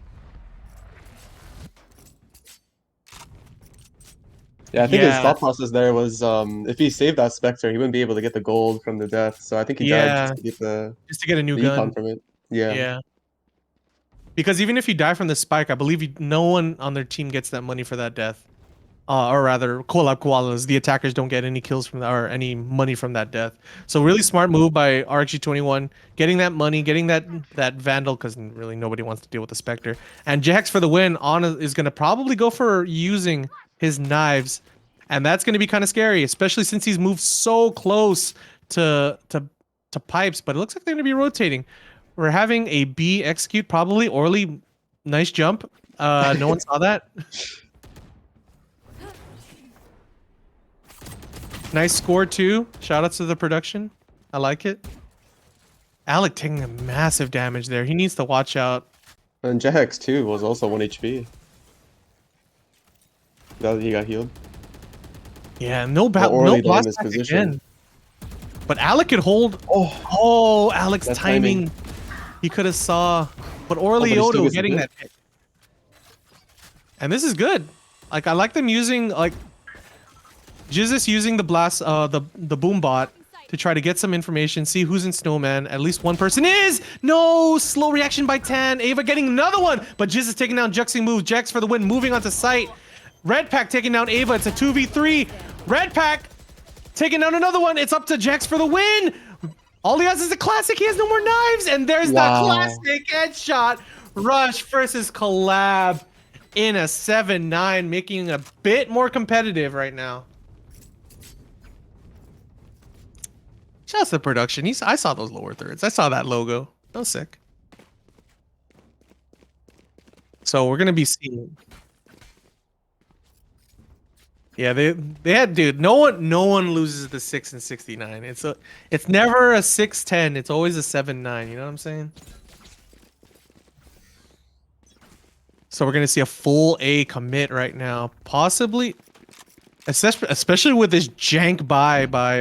Yeah, I think his thought process there was if he saved that Spectre, he wouldn't be able to get the gold from the death. So I think he died just to get a new gun econ from it. Yeah. Yeah. Because even if you die from the spike, I believe no one on their team gets that money for that death. Or rather, koalas, the attackers don't get any kills from that or any money from that death. So really smart move by RxG21, getting that money, getting that Vandal, because really nobody wants to deal with the Spectre. And Jax for the win is going to probably go for using his knives. And that's going to be kind of scary, especially since he's moved so close to pipes. But it looks like they're going to be rotating. We're having a B execute, probably. Orly, nice jump. No one saw that. Nice score too. Shout outs to the production. I like it. Alec taking a massive damage there. He needs to watch out. And Jehex too was also 1 HP. He got healed. Yeah, no blast back again. But Alec could hold. Oh, Alec's timing. He could have saw. But Orlioto getting that pick. And this is good. Like I like them using like. Jizzes using the blast, the boom bot to try to get some information, see who's in Snowman. At least one person is! No! Slow reaction by Tan. Ava getting another one! But Jizzes taking down Juxi Move. Jax for the win, moving onto site. Red Pack taking down Ava. It's a 2v3. Red Pack taking down another one. It's up to Jax for the win! All he has is a classic. He has no more knives! And there's the classic headshot. Rush versus Collab in a 7-9, making it a bit more competitive right now. Shout out to the production. I saw those lower thirds. I saw that logo. That was sick. So we're gonna be seeing. Yeah, they had dude. No one loses the 6 and 69. It's never a 6-10. It's always a 7-9. You know what I'm saying? So we're gonna see a full A commit right now, possibly, especially with this jank buy by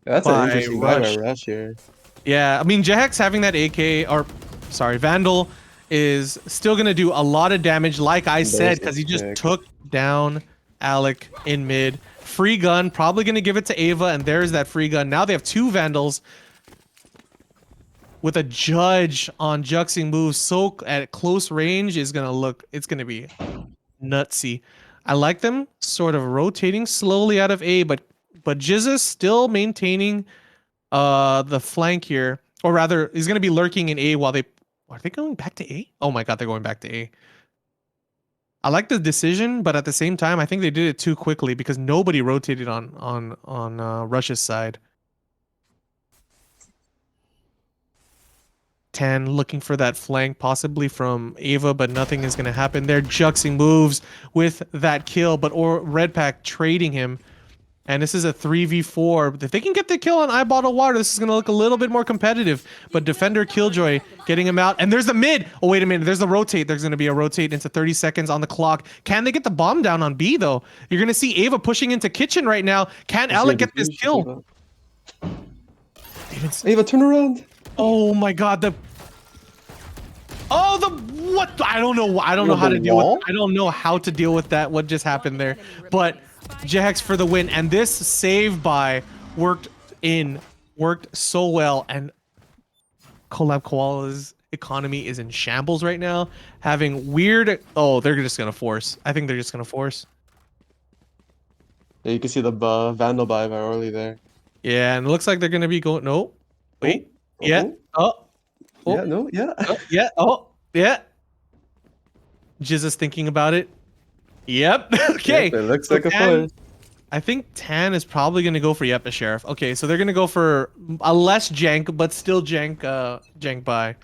That's an interesting buy by Rush here. Yeah, I mean, Jehex having that AK, or sorry, Vandal is still going to do a lot of damage, like I said, because he just took down Alec in mid. Free gun, probably going to give it to Ava, and there's that free gun. Now they have 2 Vandals with a Judge on Juxing moves so at close range is going to look, it's going to be nutsy. I like them sort of rotating slowly out of A, but Jizzes still maintaining the flank here. Or rather, he's going to be lurking in A while they... Are they going back to A? Oh my god, they're going back to A. I like the decision, but at the same time, I think they did it too quickly because nobody rotated on Rush's side. 10 looking for that flank, possibly from Ava, but nothing is going to happen there. Juxing moves with that kill, but Red Pack trading him. And this is a 3v4. If they can get the kill on Eyebottle Water, this is going to look a little bit more competitive. But Defender Killjoy getting him out. And there's the mid. Oh, wait a minute. There's the rotate. There's going to be a rotate into 30 seconds on the clock. Can they get the bomb down on B, though? You're going to see Ava pushing into Kitchen right now. Can Alec get this kill? Ava, turn around. Oh, my God. What? I don't know. I don't know how to deal with. I don't know how to deal with that. What just happened there? But Jehex for the win, and this save by worked in worked so well, and Collab Koala's economy is in shambles right now. Having weird. Oh, they're just gonna force. I think they're just gonna force. Yeah, you can see the Vandal buy by Orly there. Yeah, and it looks like they're gonna be going. No, Oh, wait. oh, Yeah. oh. Oh. Yeah, Oh. no, yeah. Oh. Yeah. Oh. Yeah. Jizz is thinking about it. Yep. Okay. Yep, it looks So like a Tan, push. I think Tan is probably gonna go for yep, a sheriff. Okay, so they're gonna go for a less jank, but still jank. Jank buy.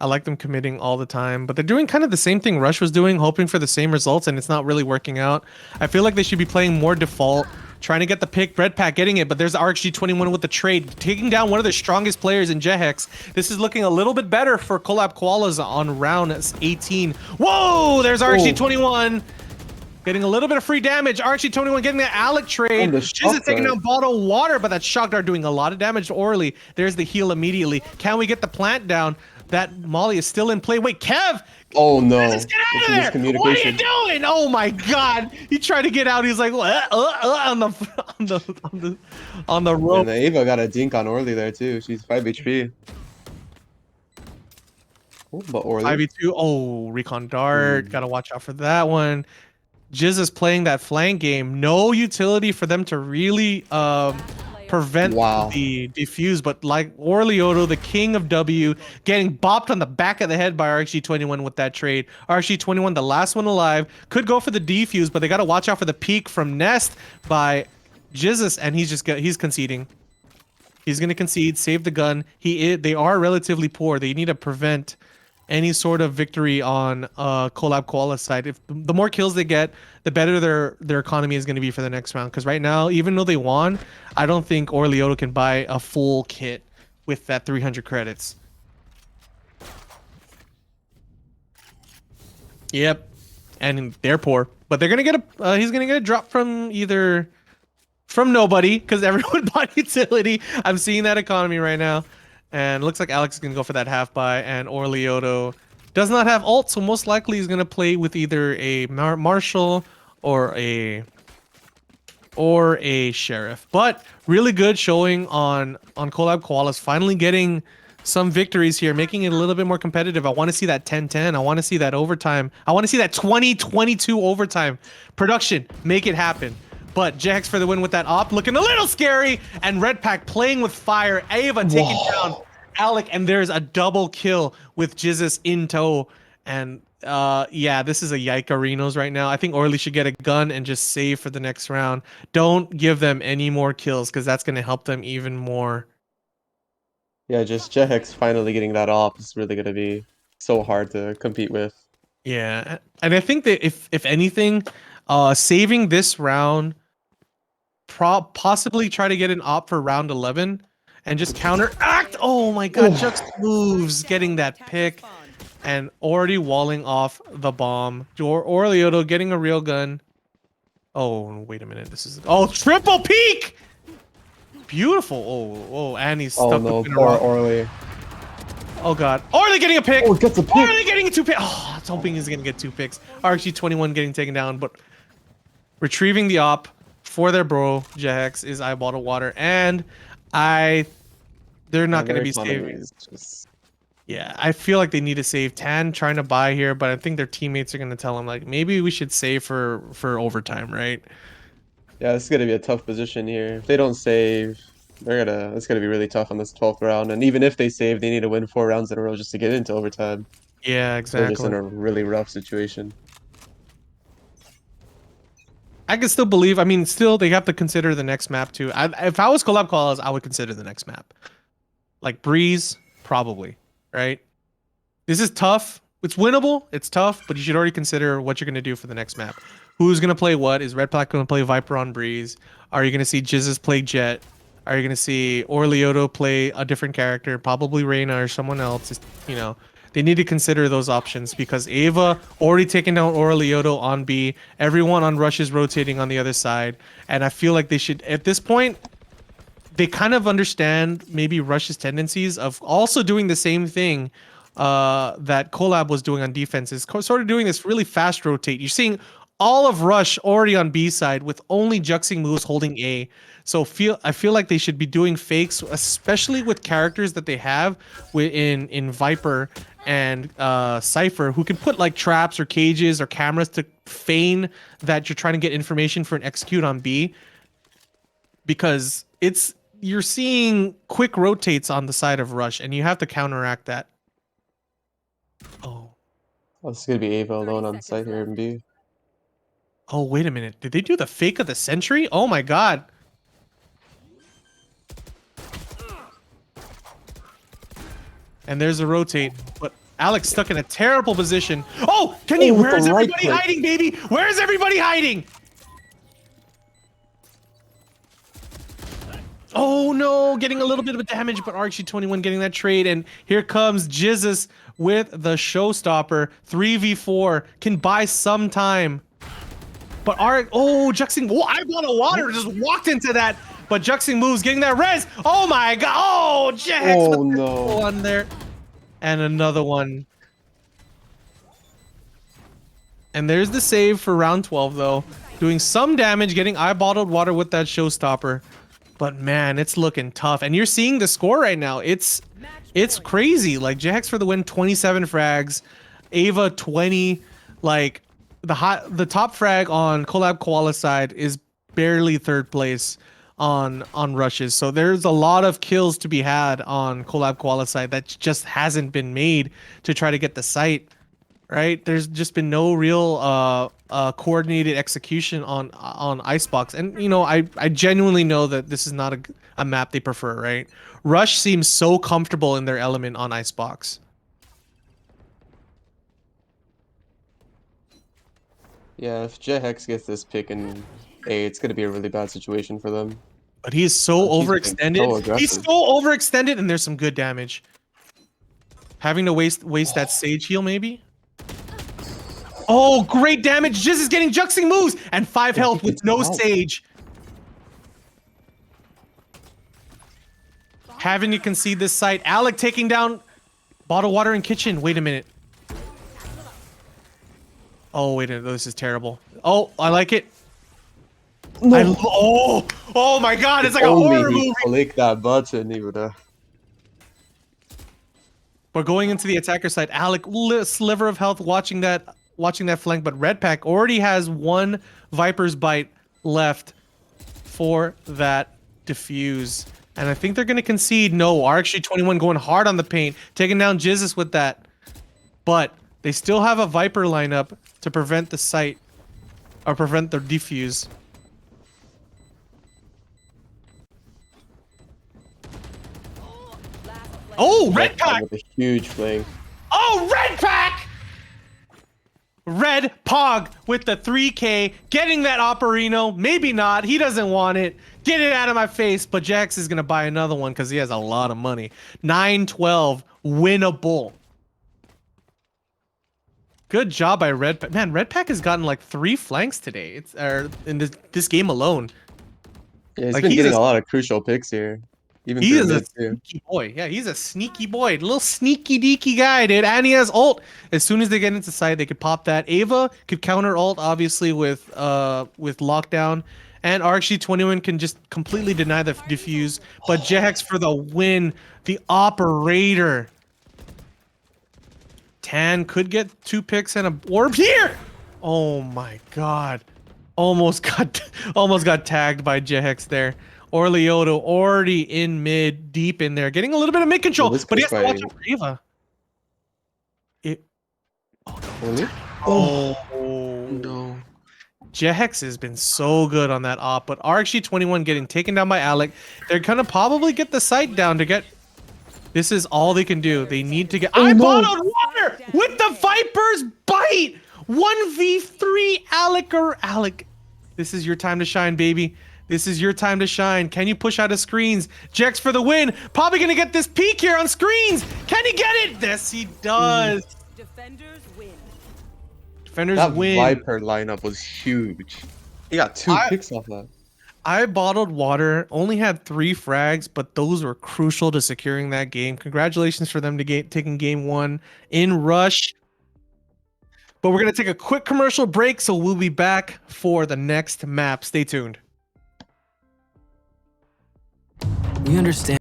I like them committing all the time, but they're doing kind of the same thing Rush was doing, hoping for the same results, and it's not really working out. I feel like they should be playing more default, trying to get the pick, Red Pack getting it, but there's the RxG21 with the trade, taking down one of the strongest players in Jehex. This is looking a little bit better for Collab Koalas on round 18. Whoa, there's RxG21. Getting a little bit of free damage. RxG21 getting the Alec trade. the Jizz is shock taking dart. down Bottle Water, but that shock dart doing a lot of damage to Orly. There's the heal immediately. Can we get the plant down? That Molly is still in play. Wait, Kev! Oh no. Let's get out of there! What are you doing? Oh my god! He tried to get out. He's like on the rope. And the Ava got a dink on Orly there too. She's 5 HP. Oh, but Orly. 5v2. Oh, recon dart. Gotta watch out for that one. Jizz is playing that flank game. No utility for them to really prevent the defuse, but like Orlioto, the king of W, getting bopped on the back of the head by RxG21 with that trade. RxG21, the last one alive, could go for the defuse, but they got to watch out for the peek from Nest by Jizzus, and he's conceding. He's going to concede, save the gun. They are relatively poor. They need to prevent any sort of victory on Collab Koala's side. If the more kills they get, the better their economy is going to be for the next round. Because right now, even though they won, I don't think Orlioto can buy a full kit with that 300 credits. Yep, and they're poor, but they're gonna get a. He's gonna get a drop from nobody because everyone bought utility. I'm seeing that economy right now. And looks like Alex is going to go for that half buy, and Orlioto does not have ult, so most likely he's going to play with either a Marshall or a Sheriff. But really good showing on Collab Koalas, finally getting some victories here, making it a little bit more competitive. I want to see that 10-10. I want to see that overtime. I want to see that 20-22 overtime. Production, make it happen. But Jehex for the win with that op, looking a little scary, and Red Pack playing with fire. Ava taking down Alec, and there's a double kill with Jizzus in tow. And yeah, this is a Yikarinos right now. I think Orly should get a gun and just save for the next round. Don't give them any more kills, because that's going to help them even more. Yeah, just Jehex finally getting that op is really going to be so hard to compete with. Yeah, and I think that if anything, saving this round, possibly try to get an op for round 11 and just counteract. Oh my god, just moves getting that pick and already walling off the bomb. Orlioto getting a real gun. Oh, wait a minute. This is triple peek. Beautiful. Oh, and he's stuck up in a rock. Orly. Oh god. Orly getting a pick. Oh, gets a pick. Orly getting a 2 pick. Oh, I was hoping he's gonna get 2 picks. RxG21 getting taken down, but retrieving the op for their bro Jehex is eyeball to water, and they're not going to be saving. Yeah, I feel like they need to save. Tan trying to buy here, but I think their teammates are going to tell them like maybe we should save for overtime, right? Yeah, this is going to be a tough position here. If they don't save, it's going to be really tough on this 12th round. And even if they save, they need to win 4 rounds in a row just to get into overtime. Yeah, exactly. They're just in a really rough situation. I can still believe. I mean, still they have to consider the next map too. If I was Collab Koalas, I would consider the next map, like Breeze, probably. Right? This is tough. It's winnable. It's tough, but you should already consider what you're gonna do for the next map. Who's gonna play what? Is Red Pack gonna play Viper on Breeze? Are you gonna see Jizzes play Jet? Are you gonna see Orlioto play a different character, probably Reyna or someone else? You know. They need to consider those options because Ava already taken down Orlioto on B. Everyone on Rush is rotating on the other side. And I feel like they should, at this point, they kind of understand maybe Rush's tendencies of also doing the same thing that Collab was doing on defense. Is sort of doing this really fast rotate. You're seeing all of Rush already on B side with only Juxing moves holding A. So I feel like they should be doing fakes, especially with characters that they have in Viper and Cypher, who can put like traps or cages or cameras to feign that you're trying to get information for an execute on B. Because you're seeing quick rotates on the side of Rush, and you have to counteract that. Oh. Oh, this is gonna be Ava 30 alone on seconds site here left. in B. Oh, wait a minute. Did they do the fake of the century? Oh my god. And there's a rotate, but Alex stuck in a terrible position. Oh, Kenny, Oh, with where's the right everybody click. hiding, baby? Where's everybody hiding? Oh no, getting a little bit of damage, but RxG21 getting that trade, and here comes Jizzes with the showstopper. 3v4 can buy some time. But Juxing, I want a water, just walked into that. But Juxing moves, getting that res. Oh my god, oh, Jax Oh, with the no. one there. And another one. And there's the save for round 12 though. Doing some damage, getting eye-bottled water with that showstopper. But man, it's looking tough. And you're seeing the score right now. It's crazy. Like Jax for the win, 27 frags. Ava 20. Like the top frag on Collab Koala side is barely third place on rushes. So there's a lot of kills to be had on Collab Koala side that just hasn't been made to try to get the site. Right? There's just been no real coordinated execution on Icebox. And you know, I genuinely know that this is not a map they prefer, right? Rush seems so comfortable in their element on Icebox. Yeah, if Jet Hex gets this pick in A, it's gonna be a really bad situation for them. But he is so He's been so overextended. He's aggressive. so overextended, and there's some good damage. Having to waste that Sage heal, maybe? Oh, great damage! Jizz is getting Juxing moves! And 5 health with no Sage. Having to concede this site. Alec taking down Bottle Water in Kitchen. Wait a minute. Oh, wait a minute. This is terrible. Oh, I like it. No. Oh my god, it's like a horror Only he movie. clicked that button, he would have. We're going into the attacker side. Alec, sliver of health, watching that flank, but Red Pack already has one Viper's Bite left for that defuse. And I think they're going to concede. No, RxG21 going hard on the paint, taking down Jizzes with that. But they still have a Viper lineup to prevent the site, or prevent the defuse. Oh, Red Pack! With a huge flank. Oh, Red Pack! Red Pog with the 3K, getting that Operino. Maybe not. He doesn't want it. Get it out of my face. But Jax is going to buy another one because he has a lot of money. 9-12. Winnable. Good job by Red Pack. Man, Red Pack has gotten like 3 flanks today. It's in this game alone. Yeah, he's Like, been he's getting a- a lot of crucial picks here. Even He through is a mid, too. sneaky boy. Yeah, he's a sneaky boy. Little sneaky deaky guy, dude. And he has ult. As soon as they get into sight, they could pop that. Ava could counter ult, obviously, with lockdown. And RxG21 can just completely deny the defuse. But Jax for the win. The operator. Tan could get 2 picks and a orb here. Oh my god. Almost got tagged by Jehex there. Orlioto already in mid, deep in there, getting a little bit of mid control, this but he has goes to watch by- out for Eva. Really? Oh No. Jehex has been so good on that op, but RxG21 getting taken down by Alec. They're gonna probably get the site down to get. This is all they can do. They need to get. I bottled water with the Viper's Bite. 1v3 Alec. This is your time to shine, baby. This is your time to shine. Can you push out of screens? Jex for the win. Probably gonna get this peak here on screens. Can he get it? Yes, he does. Defenders win. Defenders That win. Viper lineup was huge. He got 2 picks off that. I bottled water, only had 3 frags, but those were crucial to securing that game. Congratulations for them to taking game 1 in Rush. But we're gonna take a quick commercial break, so we'll be back for the next map. Stay tuned. We understand.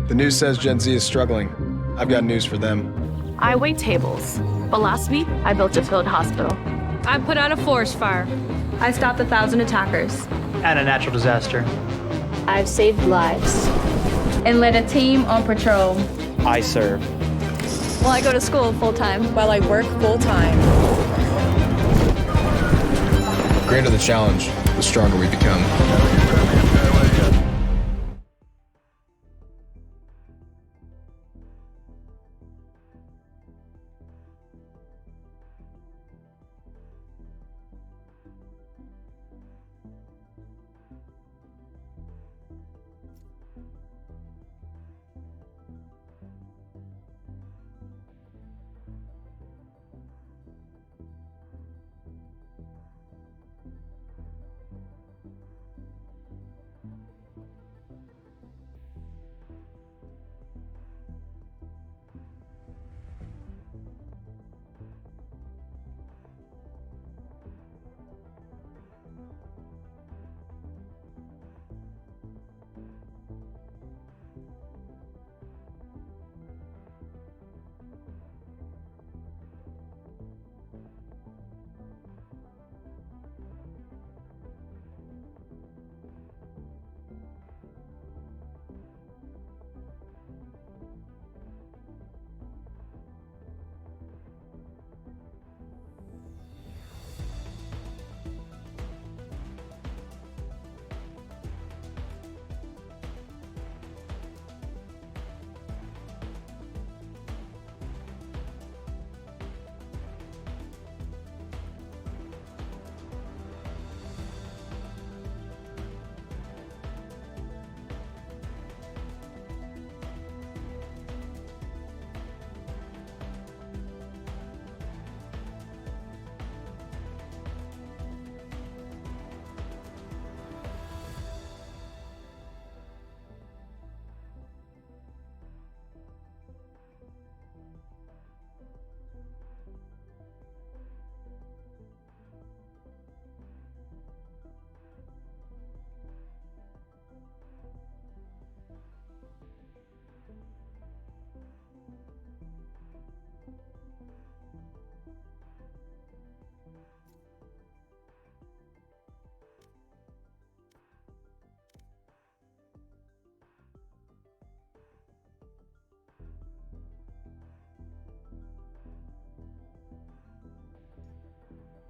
The news says Gen Z is struggling. I've got news for them. I wait tables, but last week I built a field hospital. I put out a forest fire. I stopped 1,000 attackers. And a natural disaster. I've saved lives. And led a team on patrol. I serve. Well, I go to school full time. While I work full time. The greater the challenge, the stronger we become.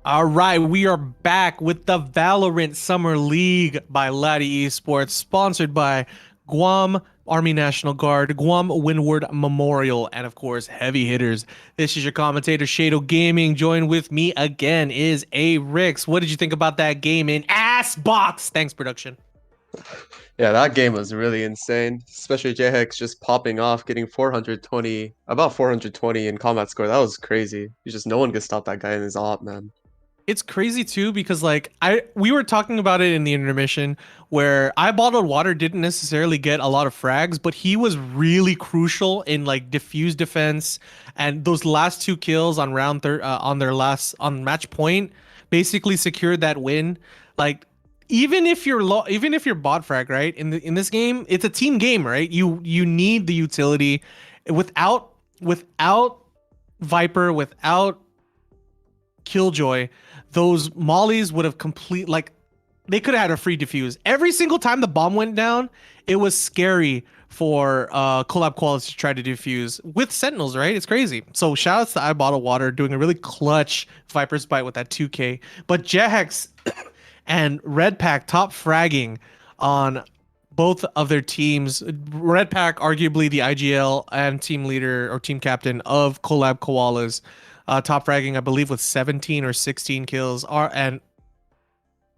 All right, we are back with the Valorant Summer League by Laddie Esports, sponsored by Guam Army National Guard, Guam Windward Memorial, and of course, Heavy Hitters. This is your commentator, Shado Gaming. Joined with me again is A. Rix. What did you think about that game in Ass Box? Thanks, production. Yeah, that game was really insane, especially J-Hex just popping off, getting 420, about 420 in combat score. That was crazy. No one could stop that guy in his op, man. It's crazy too because like we were talking about it in the intermission where I bottled water didn't necessarily get a lot of frags, but he was really crucial in like diffuse defense, and those last two kills on round on match point basically secured that win. Like even if you're bot frag, right? In this game, it's a team game, right? You need the utility. Without Viper, without Killjoy, those mollies would have they could have had a free defuse. Every single time the bomb went down, it was scary for Collab Qualis to try to defuse with Sentinels, right? It's crazy. So shout outs to I Bottle Water doing a really clutch Viper's Bite with that 2K. But Jehex and Red Pack top fragging on both of their teams. Red Pack, arguably the IGL and team leader or team captain of Collab Koalas. top fragging, I believe, with 17 or 16 kills. And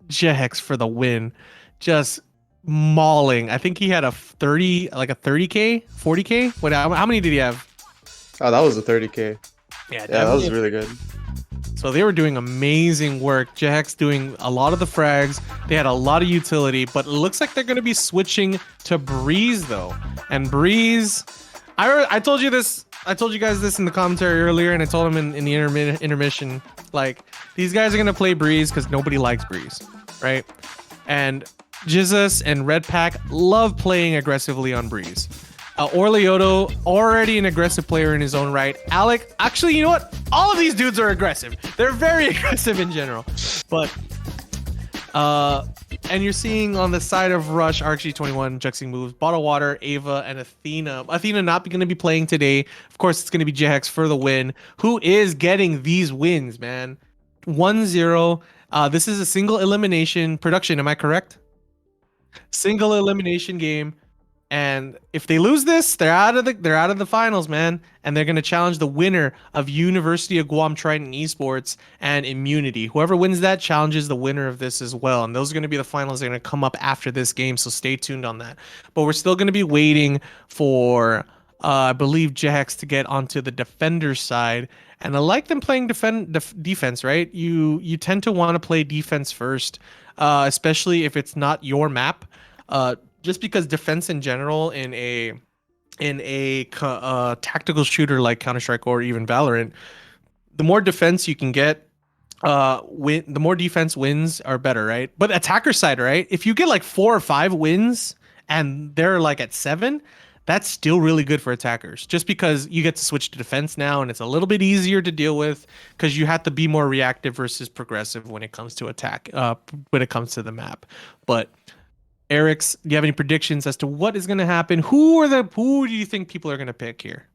Jehex for the win, just mauling. I think he had a 30, like a 30k, 40k. What? How many did he have? Oh, that was a 30k. Yeah, Yeah, that was definitely. really good. So they were doing amazing work. Jehex doing a lot of the frags. They had a lot of utility, but it looks like they're going to be switching to Breeze though. And Breeze, I told you this. I told you guys this in the commentary earlier, and I told them in the intermission. Like, these guys are going to play Breeze because nobody likes Breeze, right? And Jizus and Red Pack love playing aggressively on Breeze. Orlioto, already an aggressive player in his own right. Alec, actually, you know what? All of these dudes are aggressive. They're very aggressive in general. But, and you're seeing on the side of Rush, RxG21, Juxing moves, Bottle Water, Ava, and Athena. Athena not going to be playing today. Of course, it's going to be Jehex for the win. Who is getting these wins, man? 1-0. This is a single elimination production. Am I correct? Single elimination game. And if they lose this, they're out of the finals, man. And they're gonna challenge the winner of University of Guam Trident Esports and Immunity. Whoever wins that challenges the winner of this as well. And those are gonna be the finals that are gonna come up after this game. So stay tuned on that. But we're still gonna be waiting for I believe Jehex to get onto the defender side. And I like them playing defense, right? You tend to want to play defense first, especially if it's not your map. Just because defense in general in a tactical shooter like Counter-Strike or even Valorant, the more defense you can get, the more defense wins are better, right? But attacker side, right? If you get like 4 or 5 wins and they're like at 7, that's still really good for attackers, just because you get to switch to defense now and it's a little bit easier to deal with because you have to be more reactive versus progressive when it comes to attack, when it comes to the map. But Eric's, do you have any predictions as to what is going to happen? Who do you think people are going to pick here?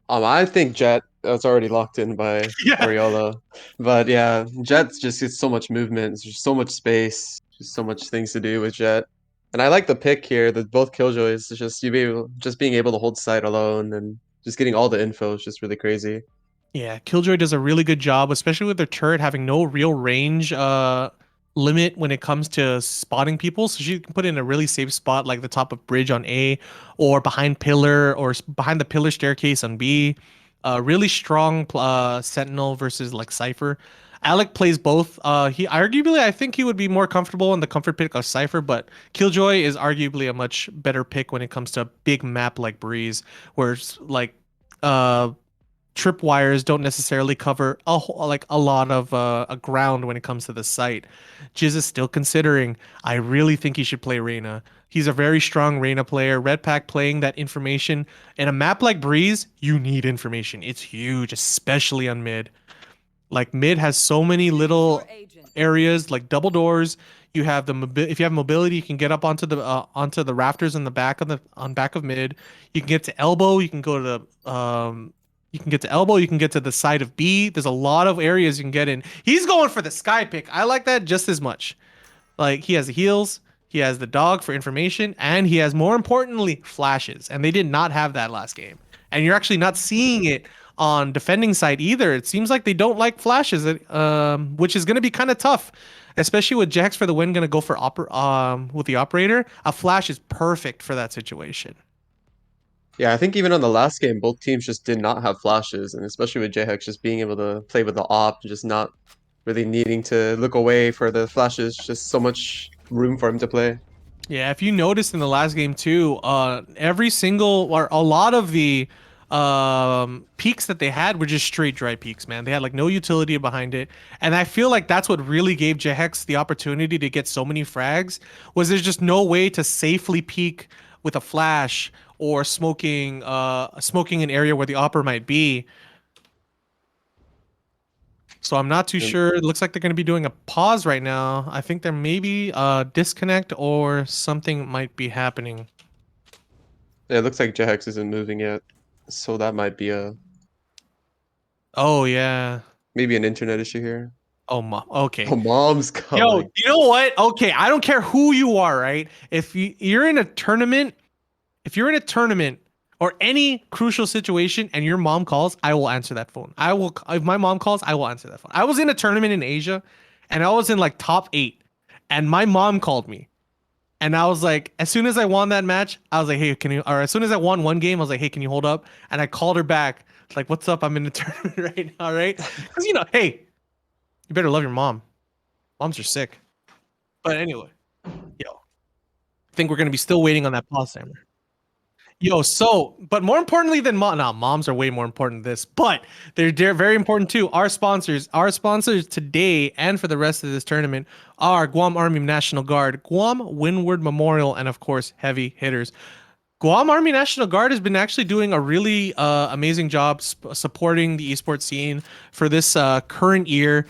I think Jet. That's already locked in by Ariola. But yeah, Jet just gets so much movement. There's so much space. Just so much things to do with Jet. And I like the pick here. That both Killjoys. It's just being able to hold site alone and just getting all the info is just really crazy. Yeah, Killjoy does a really good job, especially with their turret having no real range limit when it comes to spotting people. So she can put in a really safe spot like the top of bridge on A, or behind pillar, or behind the pillar staircase on B. Really strong Sentinel versus like Cypher. Alec plays both. He arguably, I think he would be more comfortable in the comfort pick of Cypher, but Killjoy is arguably a much better pick when it comes to a big map like Breeze, where it's like tripwires don't necessarily cover a lot of a ground when it comes to the site. Jiz is still considering. I really think he should play Reyna. He's a very strong Reyna player. Red Pack playing that information. In a map like Breeze, you need information. It's huge, especially on mid. Like, mid has so many little areas, like double doors. You have if you have mobility, you can get up onto the rafters in the back of back of mid. You can get to elbow. You can go to you can get to elbow. You can get to the side of B. There's a lot of areas you can get in. He's going for the sky pick. I like that just as much. Like, he has the heals, he has the dog for information, and he has, more importantly, flashes. And they did not have that last game. And you're actually not seeing it on defending side either. It seems like they don't like flashes, which is going to be kind of tough, especially with Jax for the win going to go for with the operator. A flash is perfect for that situation. Yeah, I think even on the last game, both teams just did not have flashes, and especially with Jhex just being able to play with the op, just not really needing to look away for the flashes, just so much room for him to play. Yeah, if you noticed in the last game too, every single or a lot of the peaks that they had were just straight dry peaks, man. They had like no utility behind it. And I feel like that's what really gave Jehex the opportunity to get so many frags, was there's just no way to safely peek with a flash or smoking an area where the opera might be. So I'm not too sure. It looks like they're going to be doing a pause right now. I think there may be a disconnect or something might be happening. Yeah, it looks like Jehex isn't moving yet, so that might be Oh, yeah. maybe an internet issue here. Oh, okay. Oh, mom's coming. Yo, you know what? Okay, I don't care who you are, right? If you're in a tournament, or any crucial situation and your mom calls, I will answer that phone. I will, if my mom calls, I will answer that phone. I was in a tournament in Asia and I was in like top 8 and my mom called me. And I was like, as soon as I won that match, I was like, hey, can you, or as soon as I won one game, I was like, hey, can you hold up? And I called her back. Like, what's up? I'm in the tournament right now, right? Because, you know, hey, you better love your mom. Moms are sick. But anyway, yo, I think we're going to be still waiting on that pause timer. Yo, so, but more importantly than moms are way more important than this, but they're very important too. Our sponsors today and for the rest of this tournament are Guam Army National Guard, Guam Windward Memorial, and of course, Heavy Hitters. Guam Army National Guard has been actually doing a really amazing job supporting the esports scene for this current year.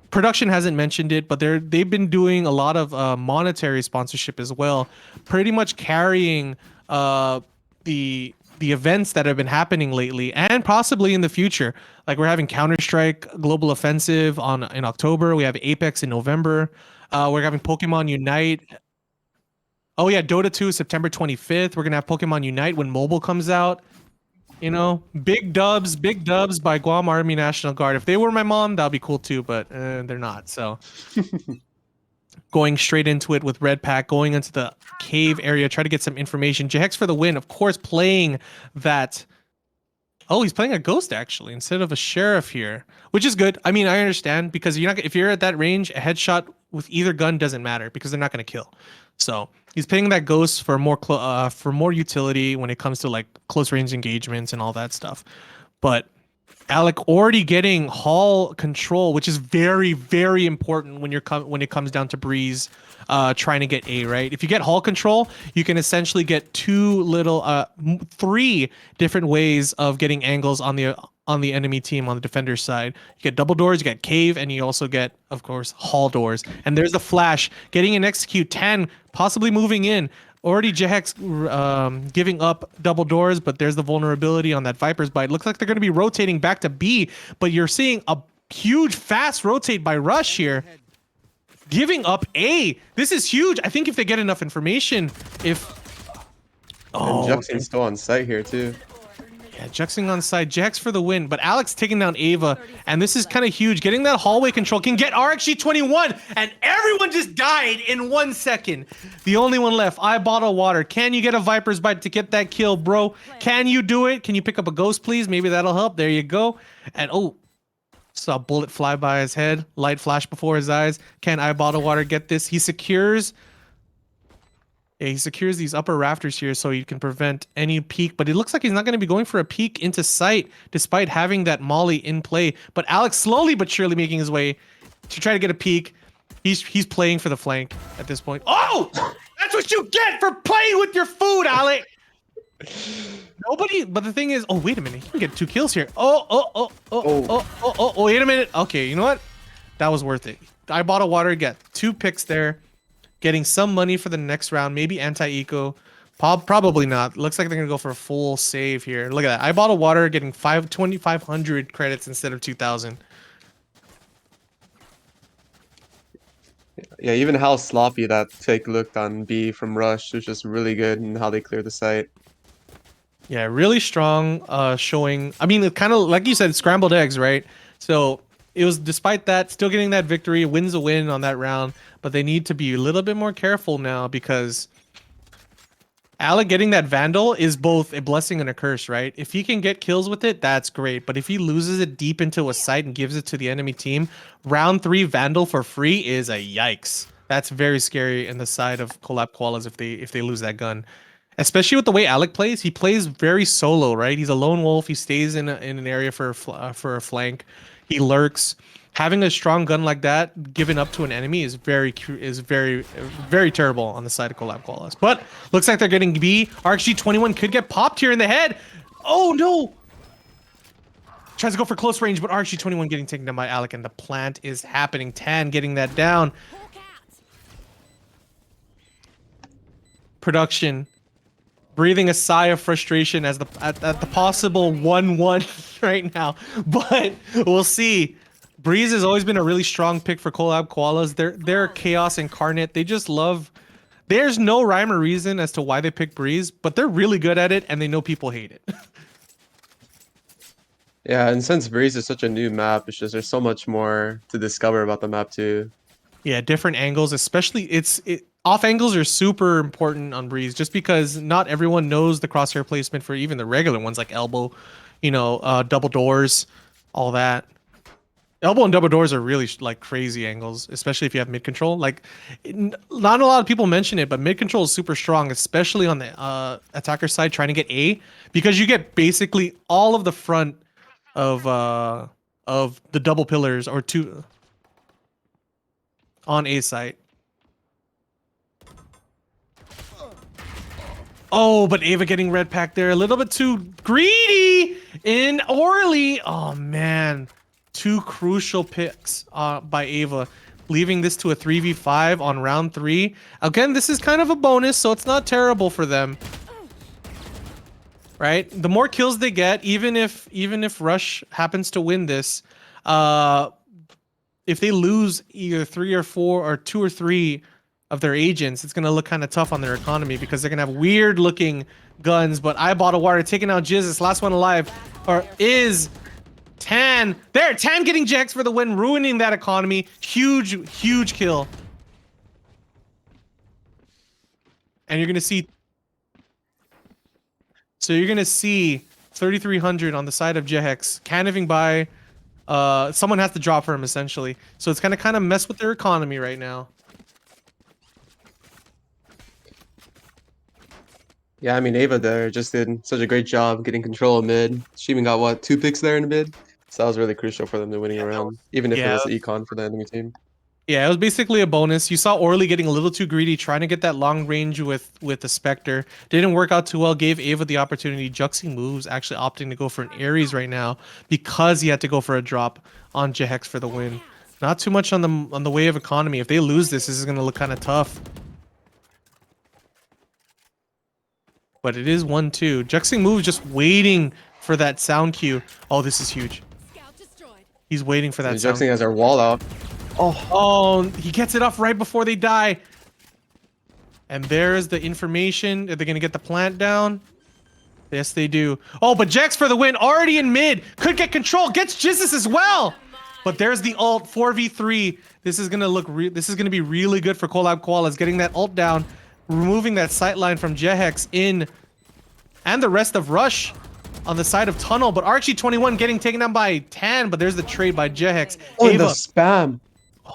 Production hasn't mentioned it, but they've been doing a lot of monetary sponsorship as well, pretty much carrying the events that have been happening lately and possibly in the future. Like we're having Counter-Strike Global Offensive in October. We have Apex in November. We're having Pokemon Unite. Oh yeah, Dota 2 September 25th. We're gonna have Pokemon Unite when mobile comes out. You know, big dubs by Guam Army National Guard. If they were my mom, that'd be cool too, but they're not. So going straight into it with Red Pack, going into the cave area, try to get some information. Jahex for the win, of course, playing that. Oh, he's playing a ghost actually instead of a sheriff here, which is good. I mean, I understand because you're not if you're at that range, a headshot with either gun doesn't matter because they're not going to kill. So he's playing that ghost for more utility when it comes to like close range engagements and all that stuff. But Alec already getting hall control, which is very, very important when when it comes down to Breeze trying to get A, right? If you get hall control, you can essentially get three different ways of getting angles on the enemy team on the defender's side. You get double doors, you get cave, and you also get, of course, hall doors. And there's the flash, getting an execute 10, possibly moving in. Already Jahex giving up double doors, but there's the vulnerability on that Viper's Bite. Looks like they're going to be rotating back to B, but you're seeing a huge fast rotate by Rush here. Giving up A. This is huge. I think if they get enough information, And Juxion's still on site here too. Yeah, Juxing on side. Jax for the win, but Alex taking down Ava, and this is kind of huge. Getting that hallway control can get RxG21, and everyone just died in 1 second. The only one left, I bottle water. Can you get a Viper's Bite to get that kill, bro? Can you do it? Can you pick up a ghost, please? Maybe that'll help. There you go. And oh, saw a bullet fly by his head. Light flash before his eyes. Can I bottle water get this? He secures. Yeah, he secures these upper rafters here so he can prevent any peek, but it looks like he's not going to be going for a peek into sight despite having that molly in play. But Alex slowly but surely making his way to try to get a peek. He's playing for the flank at this point. Oh! That's what you get for playing with your food, Alex! Nobody, but the thing is, oh, wait a minute. He can get 2 kills here. Oh, wait a minute. Okay, you know what? That was worth it. I bought a water, get 2 picks there. Getting some money for the next round, maybe anti-eco. Probably not. Looks like they're going to go for a full save here. Look at that. I bought a water, getting 2,500 credits instead of 2,000. Yeah, even how sloppy that take looked on B from Rush was just really good and how they cleared the site. Yeah, really strong showing. I mean, kind of like you said, scrambled eggs, right? So it was, despite that, still getting that victory. Win's a win on that round, but they need to be a little bit more careful now because Alec getting that Vandal is both a blessing and a curse, right? If he can get kills with it, that's great. But if he loses it deep into a site and gives it to the enemy team, round 3 Vandal for free is a yikes. That's very scary in the side of collab koalas if they lose that gun. Especially with the way Alec plays, he plays very solo, right? He's a lone wolf. He stays in an area for a flank. He lurks. Having a strong gun like that given up to an enemy is very terrible on the side of collab koalas. But looks like they're getting B. RxG21 could get popped here in the head. Oh no! Tries to go for close range, but RxG21 getting taken down by Alec, and the plant is happening. Tan getting that down. Production breathing a sigh of frustration as at the possible 1-1 right now, but we'll see. Breeze has always been a really strong pick for collab koalas. They're chaos incarnate. They just love There's no rhyme or reason as to why they picked Breeze, but they're really good at it, and they know people hate it. Yeah, and since Breeze is such a new map, it's just there's so much more to discover about the map too. Yeah, different angles, especially off angles are super important on Breeze, just because not everyone knows the crosshair placement for even the regular ones like elbow, double doors, all that. Elbow and double doors are really like crazy angles, especially if you have mid control. Like, not a lot of people mention it, but mid control is super strong, especially on the attacker side trying to get A, because you get basically all of the front of the double pillars or two on A site. Oh, but Ava getting red pack there, a little bit too greedy in Orly. Oh man. Two crucial picks by Ava, leaving this to a 3v5 on round 3. Again, this is kind of a bonus, so it's not terrible for them. Right? The more kills they get, even if Rush happens to win this, if they lose either 3 or 4 or 2 or 3 of their agents, it's gonna look kind of tough on their economy because they're gonna have weird looking guns. But I bought a water, taking out Jizzes, last one alive, or is Tan. There, Tan getting Jax for the win, ruining that economy. Huge kill. And you're gonna see. So you're gonna see 3,300 on the side of Jehex, cannaving by. Someone has to drop for him essentially. So it's gonna kind of mess with their economy right now. Yeah, I mean Ava there just did such a great job getting control of mid. She even got what, 2 picks there in the mid? So that was really crucial for them to winning a round, even if it was econ for the enemy team. Yeah, it was basically a bonus. You saw Orly getting a little too greedy, trying to get that long range with the Spectre. Didn't work out too well, gave Ava the opportunity. Juxi moves, actually opting to go for an Ares right now because he had to go for a drop on Jehex for the win. Not too much on the way of economy. If they lose this is going to look kind of tough. But it is 1-2. Juxi moves just waiting for that sound cue. Oh, this is huge. He's waiting for that sound. Juxi has our wall out. Oh, he gets it off right before they die. And there's the information. Are they going to get the plant down? Yes, they do. Oh, but Jax for the win. Already in mid. Could get control. Gets Jizzes as well. But there's the ult. 4v3. This is going to look... This is going to be really good for Collab Koalas. Getting that ult down. Removing that sightline from Jehex in. And the rest of Rush on the side of Tunnel. But Archie21 getting taken down by Tan. But there's the trade by Jehex. Oh, the spam.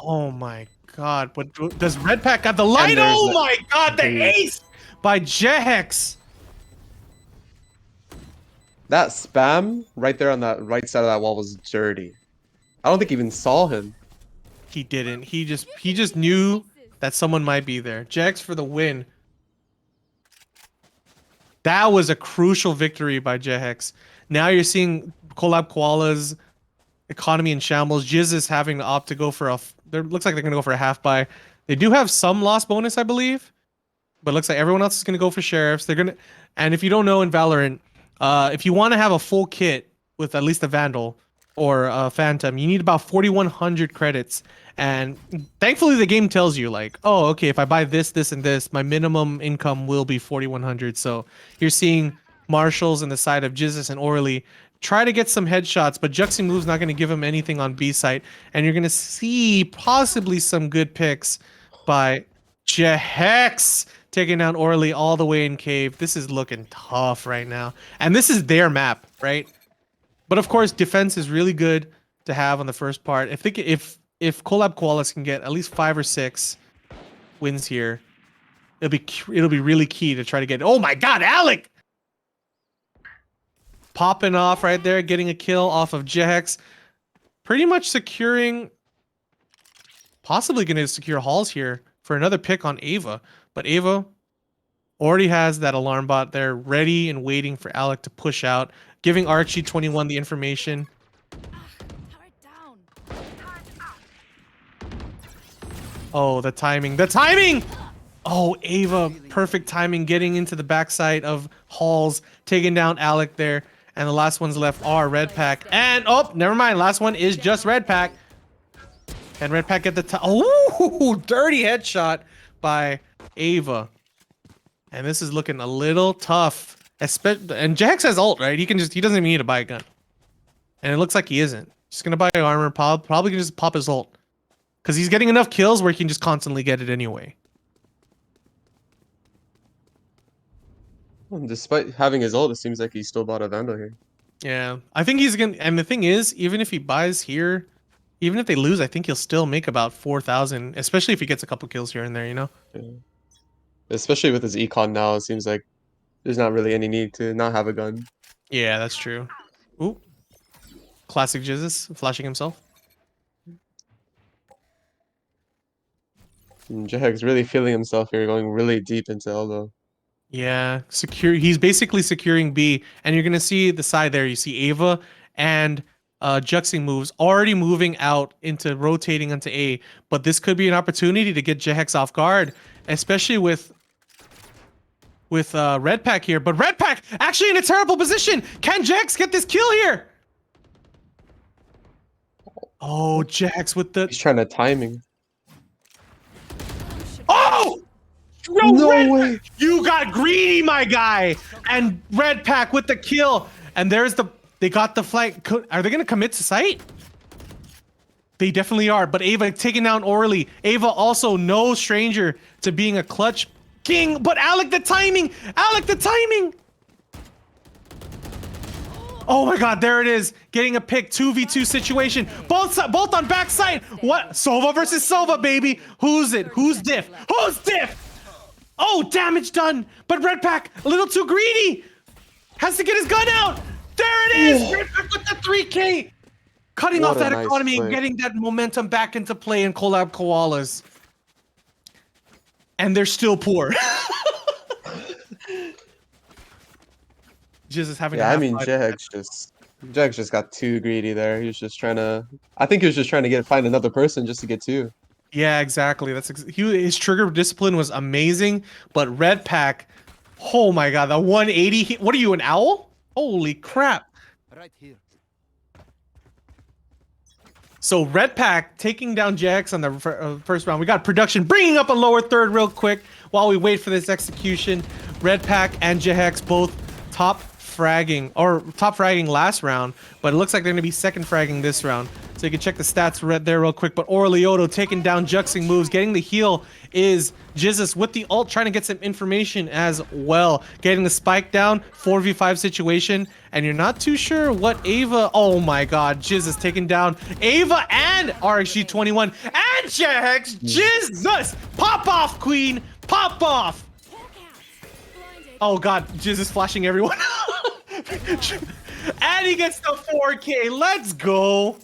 Oh my god, but does Red Pack got the light? Oh my god, the ace by Jehex. That spam right there on that right side of that wall was dirty. I don't think he even saw him. He didn't. He just knew that someone might be there. Jehex for the win. That was a crucial victory by Jehex. Now you're seeing Collab Koala's economy in shambles. Jizz is having to opt to go for looks like they're gonna go for a half buy. They do have some loss bonus, I believe, but looks like everyone else is gonna go for sheriffs. And if you don't know in Valorant, if you want to have a full kit with at least a Vandal or a Phantom, you need about 4,100 credits. And thankfully, the game tells you like, oh, okay, if I buy this, this, and this, my minimum income will be 4,100. So you're seeing Marshals on the side of Jizzes and Orly try to get some headshots, but Juxi move's not going to give him anything on B site, and you're going to see possibly some good picks by Jehex taking down Orly all the way in cave. This is looking tough right now, and this is their map, right? But of course, defense is really good to have on the first part. If Collab Koalas can get at least 5 or 6 wins here, it'll be really key to try to get. Oh my God, Alec! Popping off right there, getting a kill off of Jehex. Pretty much securing... Possibly going to secure Halls here for another pick on Ava. But Ava already has that alarm bot there ready and waiting for Alec to push out. Giving Archie21 the information. Oh, the timing. The timing! Oh, Ava, perfect timing, getting into the backside of Halls, taking down Alec there. And the last ones left are Red Pack. And, oh, never mind. Last one is just Red Pack. And Red Pack get the... Oh, dirty headshot by Ava. And this is looking a little tough. And Jax has ult, right? He doesn't even need to buy a gun. And it looks like he isn't. He's gonna buy armor, probably gonna just pop his ult. Because he's getting enough kills where he can just constantly get it anyway. Despite having his ult, it seems like he still bought a Vandal here. Yeah, I think he's gonna. And the thing is, even if he buys here, even if they lose, I think he'll still make about 4,000, especially if he gets a couple kills here and there. You know. Yeah. Especially with his econ now, it seems like there's not really any need to not have a gun. Yeah, that's true. Ooh, classic Jesus flashing himself. Jeheg's really feeling himself here, going really deep into elbow. Yeah, secure. He's basically securing B, and you're gonna see the side there. You see Ava and Juxing moves already moving out into rotating onto A. But this could be an opportunity to get Jehex off guard, especially with Red Pack here. But Red Pack actually in a terrible position. Can Jehex get this kill here? Oh, Jehex with the. He's trying to timing. Oh! No way! You got greedy, my guy! And Red Pack with the kill. And there's the... They got the flank. Are they going to commit to sight? They definitely are. But Ava taking down Orly. Ava also no stranger to being a clutch king. But Alec the timing! Alec the timing! Oh my god, there it is. Getting a pick, 2v2 situation. Both on backside. What? Sova versus Sova, baby. Who's it? Who's diff? Who's diff? Oh, damage done. But Red Pack, a little too greedy. Has to get his gun out. There it is. Red Pack with the 3K. Cutting off that economy and getting that momentum back into play in collab koalas. And they're still poor. Just having Jeheg's just got too greedy there. He was just trying to. I think he was just trying to find another person just to get two. Yeah, exactly. His trigger discipline was amazing, but Red Pack, oh my god, the 180. What are you, an owl? Holy crap! Right here. So Red Pack taking down Jax on the first round. We got production bringing up a lower third real quick while we wait for this execution. Red Pack and Jehex both top fragging last round, but it looks like they're gonna be second fragging this round. So you can check the stats right there real quick. But Orlioto taking down Juxing moves, getting the heal is Jizzes with the ult, trying to get some information as well. Getting the spike down, 4v5 situation, and you're not too sure what Ava. Oh my god, Jizzes taking down Ava and RxG21 and Jehex. Jesus, pop off, queen, pop off. Oh god, Jizzes flashing everyone. And he gets the 4K. Let's go.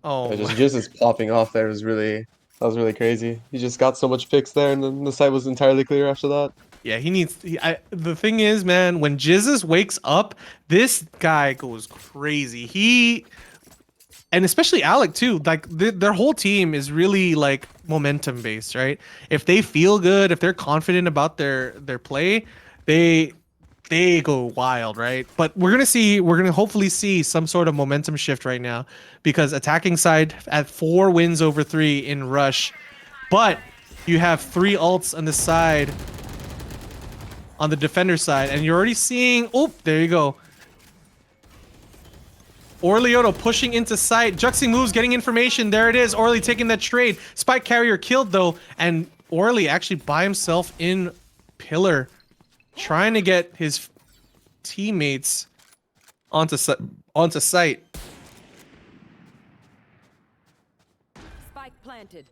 Oh, just popping off there was really crazy. He just got so much picks there, and then the site was entirely clear after that. Yeah, he needs. The thing is, man, when Jizzes wakes up, this guy goes crazy. And especially Alec too. Like their whole team is really like momentum based, right? If they feel good, if they're confident about their play, they go wild, right? But we're gonna hopefully see some sort of momentum shift right now, because attacking side at 4 wins over 3 in rush, but you have 3 ults on the side, on the defender side, and you're already seeing. Oh, there you go. Orlioto pushing into sight. Juxing moves, getting information. There it is. Orly taking that trade. Spike carrier killed though, and Orly actually by himself in pillar, trying to get his teammates onto site. Spike planted.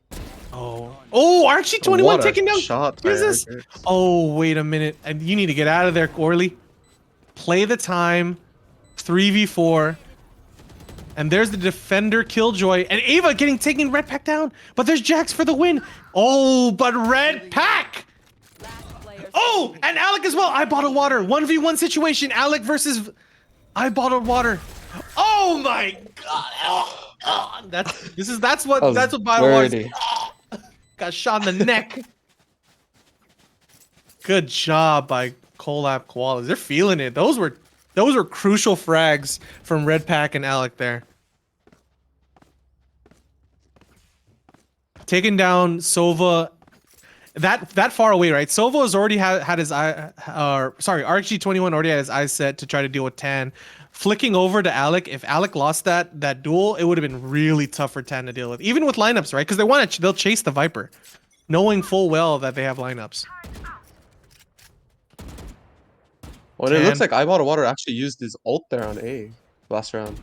Oh, RxG21 taking down Jesus. Oh, wait a minute. And you need to get out of there, Orly. Play the time. 3v4. And there's the defender Killjoy. And Ava taking Red Pack down. But there's Jax for the win. Oh, but Red Pack. Oh, and Alec as well. I bottled water. 1v1 situation. Alec versus I bottled water. Oh my god. That's what bottled water is. Got shot in the neck. Good job by Collab Koalas. They're feeling it. Those were crucial frags from Red Pack and Alec there. taking down Sova that far away, right? Sova has already had his eye, sorry, RxG21 already had his eyes set to try to deal with Tan. Flicking over to Alec, if Alec lost that duel, it would have been really tough for Tan to deal with, even with lineups, right? Because they'll chase the Viper, knowing full well that they have lineups. Well, it looks like I Bought a Water actually used his ult there on A last round.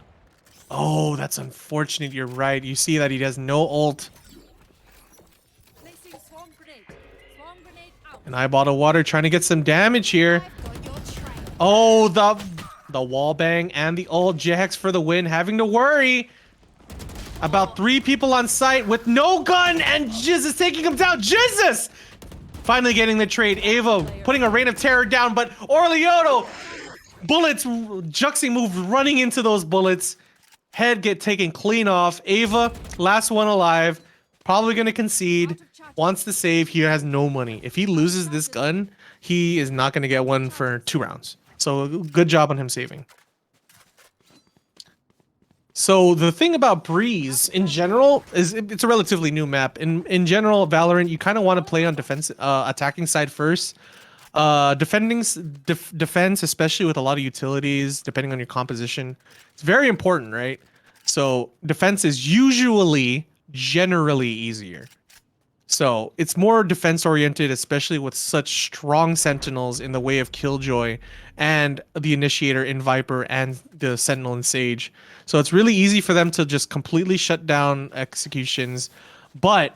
Oh, that's unfortunate. You're right. You see that he has no ult. Placing swarm grenade. Swarm grenade out. And I Bought a Water trying to get some damage here. I've got your trail. Oh, the wall bang and the ult. Jehex for the win, having to worry about 3 people on site with no gun, and Jizz is taking him down. Jesus! Finally getting the trade. Ava putting a rain of terror down, but Orlioto, bullets, Juxing move running into those bullets. Head get taken clean off. Ava, last one alive, probably gonna concede, wants to save. He has no money. If he loses this gun, he is not gonna get one for 2 rounds. So good job on him saving. So the thing about Breeze in general is it's a relatively new map. In general, Valorant, you kind of want to play on defense, attacking side first. Defense, especially with a lot of utilities, depending on your composition, it's very important, right? So defense is generally easier. So it's more defense oriented, especially with such strong sentinels in the way of Killjoy and the Initiator in Viper and the Sentinel in Sage. So it's really easy for them to just completely shut down executions. But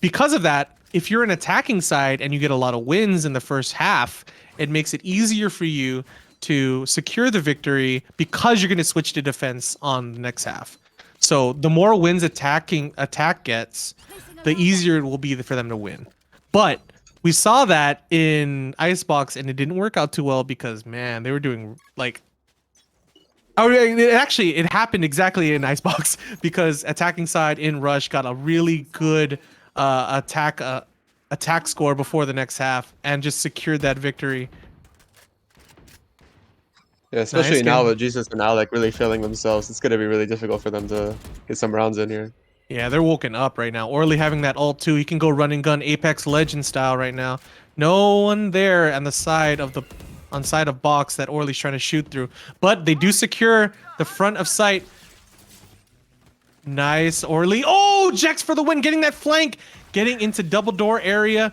because of that, if you're an attacking side and you get a lot of wins in the first half, it makes it easier for you to secure the victory because you're going to switch to defense on the next half. So the more wins attack gets, the easier it will be for them to win. But we saw that in Icebox, and it didn't work out too well because, man, they were doing like... It happened exactly in Icebox because attacking side in Rush got a really good attack score before the next half and just secured that victory. Yeah, especially Nice now game. with Jesus and Alec really feeling themselves, it's gonna be really difficult for them to get some rounds in here. Yeah, they're woken up right now. Orly having that ult too. He can go run and gun Apex Legend style right now. No one there on the side of box that Orly's trying to shoot through. But they do secure the front of sight. Nice, Orly. Oh, Jex for the win, getting that flank, getting into double door area.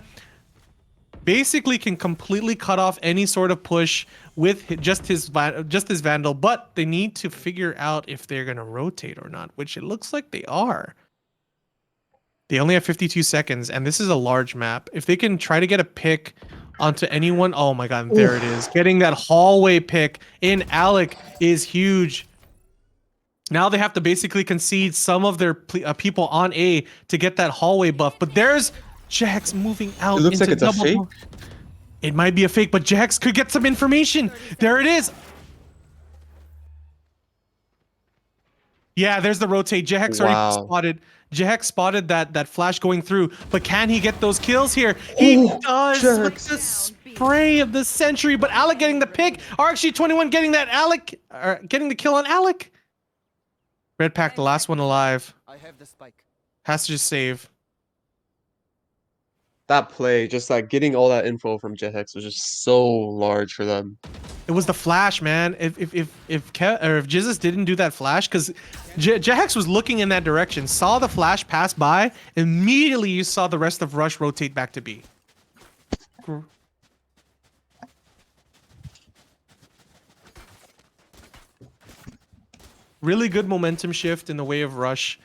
Basically can completely cut off any sort of push with just his Vandal, but they need to figure out if they're going to rotate or not, which it looks like they are. They only have 52 seconds, and this is a large map. If they can try to get a pick onto anyone, oh my god, there it is. Getting that hallway pick in Alec is huge. Now they have to basically concede some of their people on A to get that hallway buff, but there's Jax moving out. It looks like it's a fake. It might be a fake, but Jax could get some information. There it is. Yeah, there's the rotate. Jax already spotted. Jax spotted that flash going through, but can he get those kills here? He does with the spray of the century, but Alec getting the pick. RxG21 getting that getting the kill on Alec. Red Pack, the last one alive. I have the spike. Has to just save. That play, just like getting all that info from Jehex was just so large for them. It was the flash, man. If Jizzes didn't do that flash, because Jehex was looking in that direction, saw the flash pass by, immediately you saw the rest of Rush rotate back to B. Really good momentum shift in the way of Rush.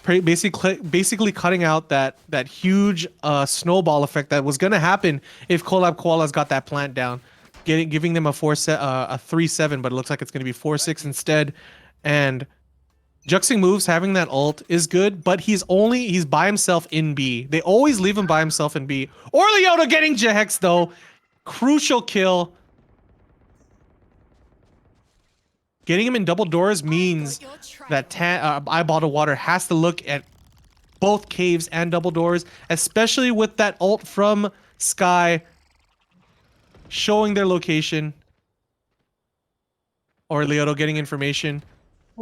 Basically cutting out that huge snowball effect that was gonna happen if Collab Koala's got that plant down, giving them a 3-7, but it looks like it's gonna be 4-6 instead. And Juxing moves, having that ult is good, but he's by himself in B. They always leave him by himself in B. Orlioto getting Jehex though, crucial kill. Getting him in double doors means that I Bought a Water has to look at both caves and double doors, especially with that ult from Sky showing their location. Or Leoto getting information.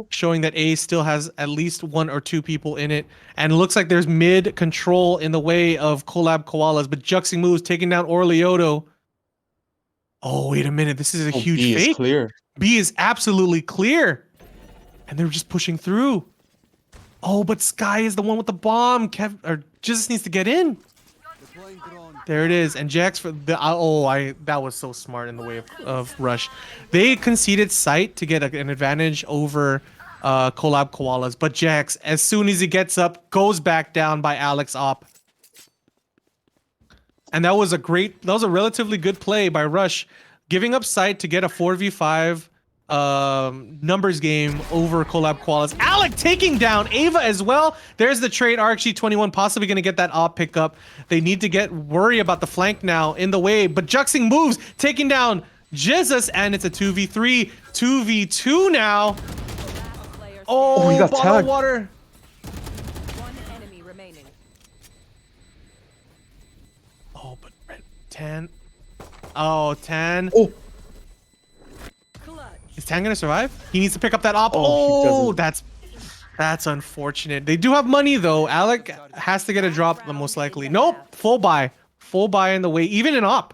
showing that A still has at least 1 or 2 people in it. And it looks like there's mid control in the way of Collab Koalas, but Juxing moves, taking down Orlioto. Oh, wait a minute. This is a huge B is fake. clear. B is absolutely clear. And they're just pushing through. Oh, but Sky is the one with the bomb. Jesus needs to get in. There it is. And Jax for the that was so smart in the way of Rush. They conceded sight to get an advantage over Collab Koalas, but Jax, as soon as he gets up, goes back down by Alex Op. And that was a relatively good play by Rush, giving up sight to get a 4v5 numbers game over Collab Koalas. Alec taking down Ava as well. There's the trade. RxG21 possibly going to get that op pickup. They need to worry about the flank now in the way, but Juxing moves, taking down Jesus, and it's a 2v3, 2v2 now. Oh, he got bottle tagged. water. One enemy remaining. Oh, but Red 10. Oh, 10. Oh, Is Tan gonna survive? He needs to pick up that op. Oh, he that's unfortunate. They do have money though. Alec has to get a drop most likely. Nope, full buy in the way, even an op,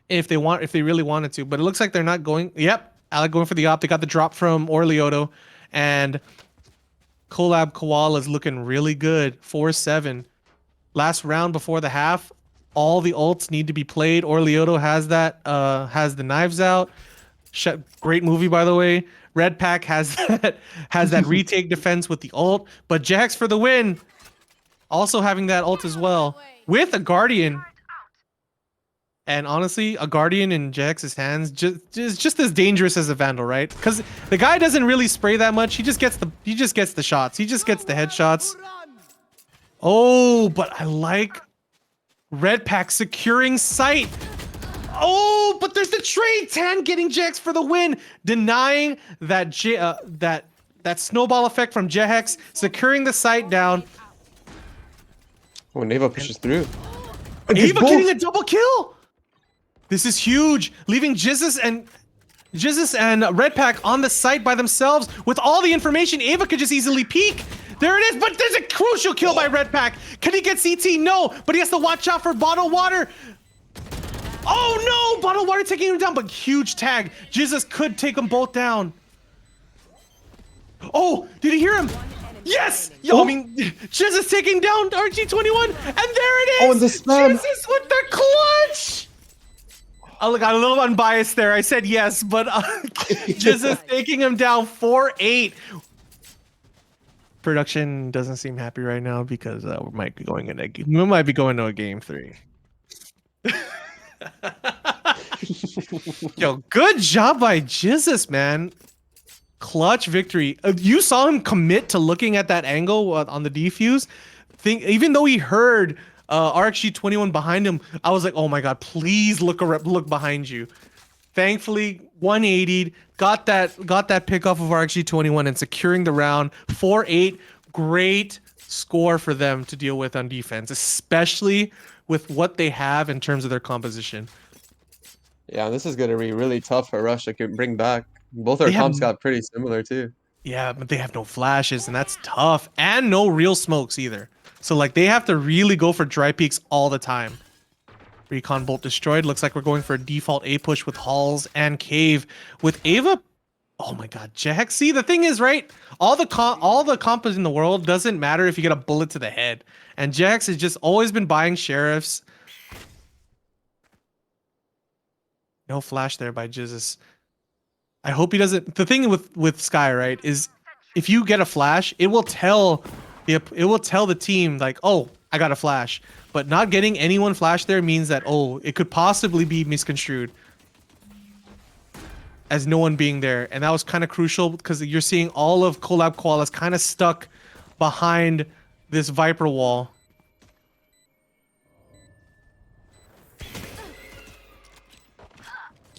if they really wanted to. But it looks like they're not going. Yep, Alec going for the op. They got the drop from Orlioto, and Collab Koala is looking really good. 4-7. Last round before the half. All the ults need to be played. Orlioto has that. Has the knives out. Great movie, by the way. Red Pack has that retake defense with the ult, but Jax for the win. Also having that ult as well with a Guardian. And honestly, a Guardian in Jax's hands just as dangerous as a Vandal, right? Because the guy doesn't really spray that much. He just gets the shots. He just gets the headshots. Oh, but I like Red Pack securing sight. Oh, but there's the trade. Tan getting Jax for the win, denying that that snowball effect from Jehex, securing the site down. oh, Neva pushes through. Ava getting a double kill. This is huge, leaving Jesus and Red Pack on the site by themselves with all the information. Ava could just easily peek. There it is, but there's a crucial kill by Red Pack. Can he get CT? No, but he has to watch out for bottled water. Oh no! Bottled water taking him down, but huge tag. Jesus could take them both down. Oh, did he hear him? Yes! Yo, I mean, Jesus taking down RG21, and there it is! Oh, and the spam. Jesus with the clutch! I got a little unbiased there. I said yes, but Jesus taking him down 4-8. Production doesn't seem happy right now because we might be going to a game 3. Yo, good job by Jesus, man. Clutch victory. You saw him commit to looking at that angle on the defuse. Even though he heard RxG21 behind him, I was like, oh my god, please look behind you. Thankfully, 180'd, got that pick off of RxG21 and securing the round. 4-8, great score for them to deal with on defense, especially with what they have in terms of their composition. Yeah, this is going to be really tough for Rush to bring back. Both our comps got pretty similar too. Yeah, but they have no flashes, and that's tough. And no real smokes either. So, like, they have to really go for dry peaks all the time. Recon Bolt destroyed. Looks like we're going for a default A push with Halls and Cave. With Ava, oh my god, Jax. See, the thing is, right? All the compas in the world doesn't matter if you get a bullet to the head. And Jax has just always been buying sheriffs. No flash there by Jesus. I hope he doesn't. The thing with Sky, right, is if you get a flash, it will tell the team like, oh, I got a flash. But not getting anyone flash there means that, oh, it could possibly be misconstrued as no one being there. And that was kind of crucial because you're seeing all of Collab Koalas kind of stuck behind this Viper wall.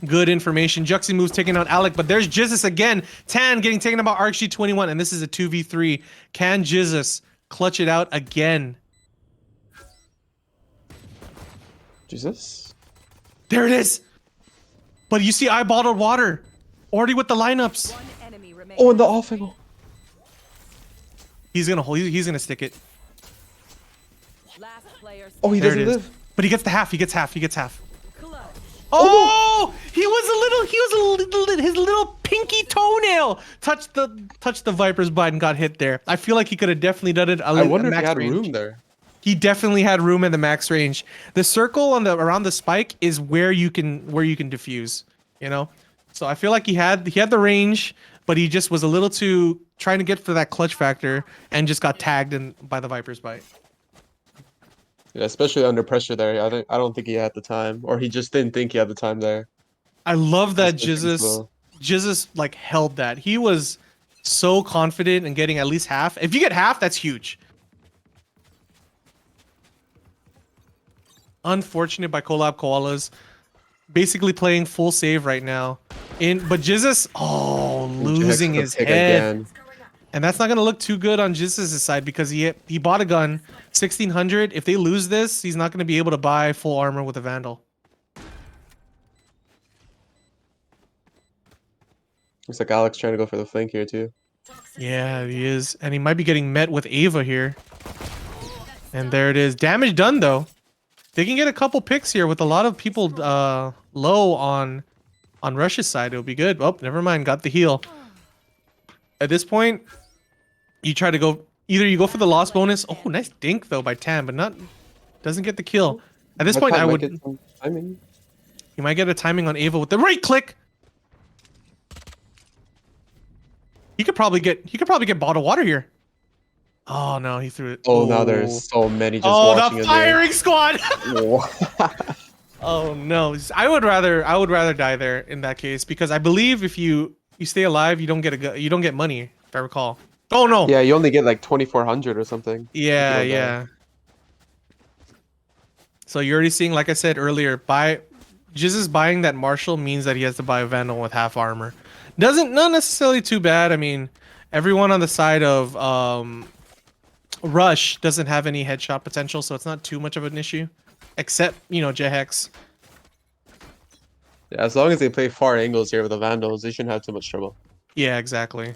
Good information. Juxi moves taking out Alec, but there's Jesus again. Tan getting taken out by RxG21, and this is a 2v3. Can Jesus clutch it out again? Jesus? There it is! But you see, I bottled water. Already with the lineups. Oh, and the off angle. He's gonna hold. He's gonna stick it. Oh, he There it doesn't is. live. But he gets the half. He gets half. He gets half. Oh! He was a little. He was a little. His little pinky toenail touched the Viper's butt and got hit there. I feel like he could have definitely done it. I wonder if he max had range. room there. He definitely had room in the max range. The circle on the around the spike is where you can defuse. You know, so I feel like he had the range, but he just was a little too trying to get for that clutch factor and just got tagged in by the Viper's bite. Yeah, especially under pressure there. I don't think he had the time, or he just didn't think he had the time there. I love that Just too slow. Jesus like held that. He was so confident in getting at least half. If you get half, that's huge. Unfortunate by Collab Koalas. Basically playing full save right now. But Jesus, losing his Pick head. again. And that's not going to look too good on Jesus' side because he bought a gun, 1600. If they lose this, he's not going to be able to buy full armor with a Vandal. Looks like Alex trying to go for the flank here too. Yeah, he is. And he might be getting met with Ava here. And there it is. Damage done, though. They can get a couple picks here with a lot of people low on Rush's side. It'll be good. Oh, never mind. Got the heal. At this point, you try to go... Either you go for the loss bonus. Oh, nice dink, though, by Tam, but doesn't get the kill. At this point, I would... You You might get a timing on Ava with the right click. He could probably get bottled water here. Oh no, he threw it. Oh, now there's so many just oh, watching the it firing squad. there. Oh no, I would rather die there in that case because I believe if you stay alive, you don't get money, if I recall. Oh no. Yeah, you only get like 2,400 or something. Yeah, if you don't die. yeah. So you're already seeing, like I said earlier, Jizz's buying that Marshall means that he has to buy a Vandal with half armor. Not necessarily too bad. I mean, everyone on the side of Rush doesn't have any headshot potential, so it's not too much of an issue. Except, Jehex. Yeah, as long as they play far angles here with the Vandals, they shouldn't have too much trouble. Yeah, exactly.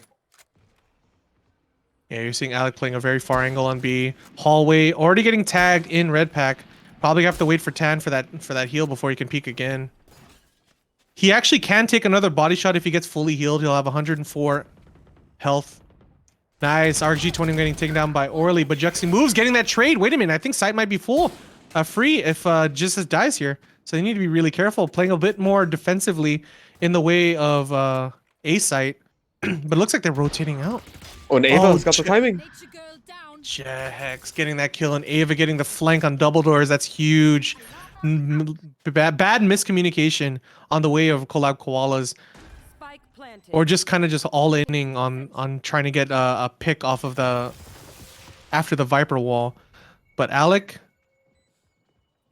Yeah, you're seeing Alec playing a very far angle on B. Hallway, already getting tagged in red pack. Probably have to wait for Tan for that heal before he can peek again. He actually can take another body shot if he gets fully healed. He'll have 104 health. Nice. RG20 getting taken down by Orly, but Juxi moves, getting that trade. Wait a minute, I think site might be free if Jesus dies here. So they need to be really careful, playing a bit more defensively in the way of A site. But it looks like they're rotating out. Oh, and Ava's got the timing. Nature girl down. Jehex getting that kill and Ava getting the flank on double doors. That's huge. Bad miscommunication on the way of Collab Koalas. Spike planted. Or just kind of just all inning on trying to get a pick off of after the Viper wall. But Alec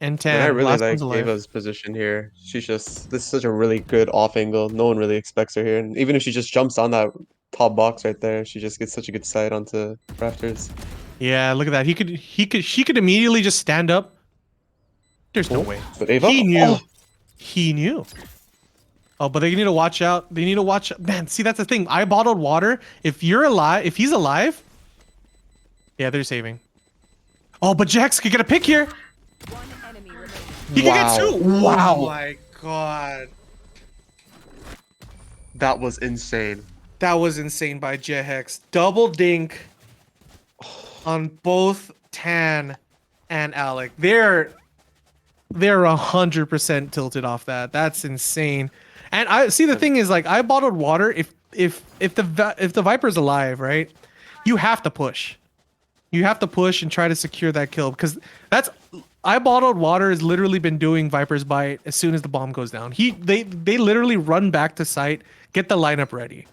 and Tan, I really last like one's alive. Ava's position here. This is such a really good off angle. No one really expects her here. And even if she just jumps on that top box right there, she just gets such a good sight onto rafters. Yeah, look at that. She could immediately just stand up. There's no way. But Ava, He knew. He knew. Oh, but they need to watch out. They need to watch. Man, see, that's the thing. I bottled water. If you're alive, if he's alive, yeah, they're saving. Oh, but Jax could get a pick here. One enemy remaining. He could get two. Wow. Oh my god. that was insane. That was insane by Jehex. Double dink on both Tan and Alec. They're 100% tilted off that. That's insane. And I see the thing is, like, I bottled water. If the Viper's alive, right? You have to push. You have to push and try to secure that kill because I bottled water has literally been doing Viper's bite as soon as the bomb goes down. They literally run back to site, get the lineup ready.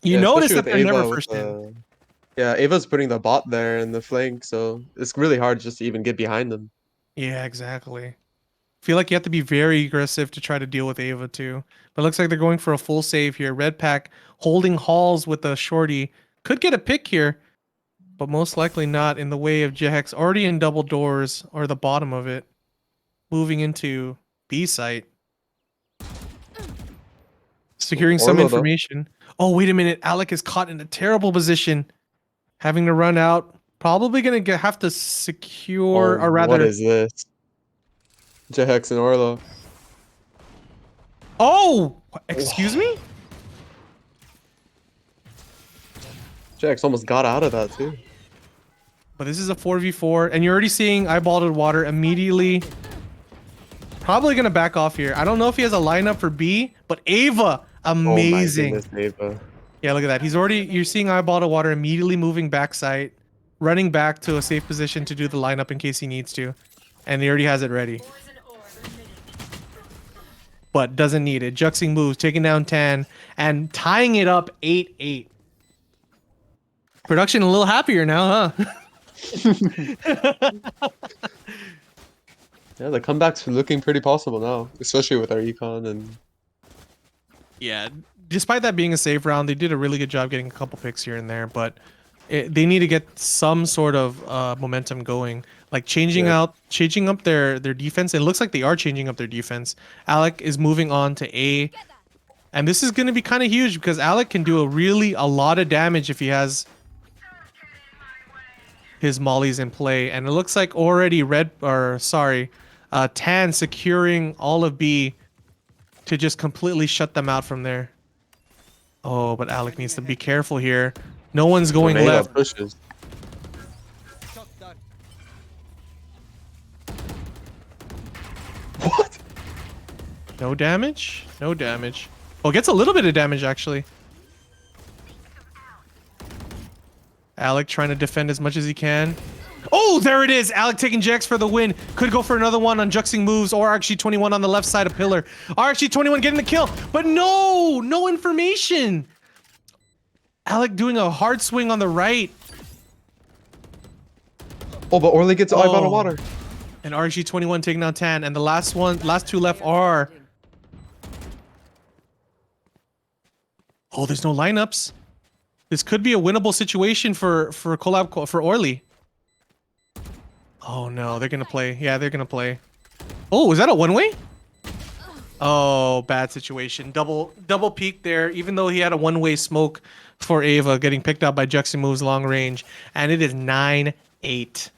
You notice that they're never first in. Yeah, Ava's putting the bot there in the flank, so it's really hard just to even get behind them. Yeah, exactly. Feel like you have to be very aggressive to try to deal with Ava too. But it looks like they're going for a full save here. Red pack holding halls with the shorty. Could get a pick here, but most likely not in the way of Jehex already in double doors or the bottom of it. Moving into B site. Securing some Orlo, though. information. Oh, wait a minute. Alec is caught in a terrible position. having to run out. Probably gonna have to secure, Oh, or what rather. is this? Jehex and Orlo. Oh, excuse me. Jehex almost got out of that too. But this is a 4v4, and you're already seeing eyeballed water immediately. Probably gonna back off here. I don't know if he has a lineup for B, but Ava, Oh my amazing. goodness, Ava. Yeah, look at that. He's already, you're seeing eyeballed water immediately moving backside, running back to a safe position to do the lineup in case he needs to. And he already has it ready. But doesn't need it. Juxing moves, taking down 10, and tying it up 8-8. Production a little happier now, huh? Yeah, the comeback's looking pretty possible now, especially with our econ and Yeah, despite that being a save round, they did a really good job getting a couple picks here and there, but they need to get some sort of momentum going, like changing up their defense. It looks like they are changing up their defense. Alec is moving on to A, and this is going to be kind of huge because Alec can do a lot of damage if he has his mollies in play. And it looks like already Tan securing all of B to just completely shut them out from there. Oh, but Alec needs to be careful here. No one's going left. pushes. What? No damage? No damage. Oh, gets a little bit of damage, actually. Alec trying to defend as much as he can. Oh, there it is! Alec taking Jax for the win. Could go for another one on Juxing moves, or RxG21 on the left side of Pillar. RxG21 getting the kill, but no! No information! Alec doing a hard swing on the right. Oh, but Orly gets eyeball of water. And RxG21 taking down Tan, and the last two left are... Oh, there's no lineups. This could be a winnable situation for Orly. Oh no, they're gonna play. Yeah, they're gonna play. Oh, is that a one-way? Oh, bad situation. Double peek there, even though he had a one-way smoke for Ava, getting picked up by Juxing moves long range, and it is 9-8.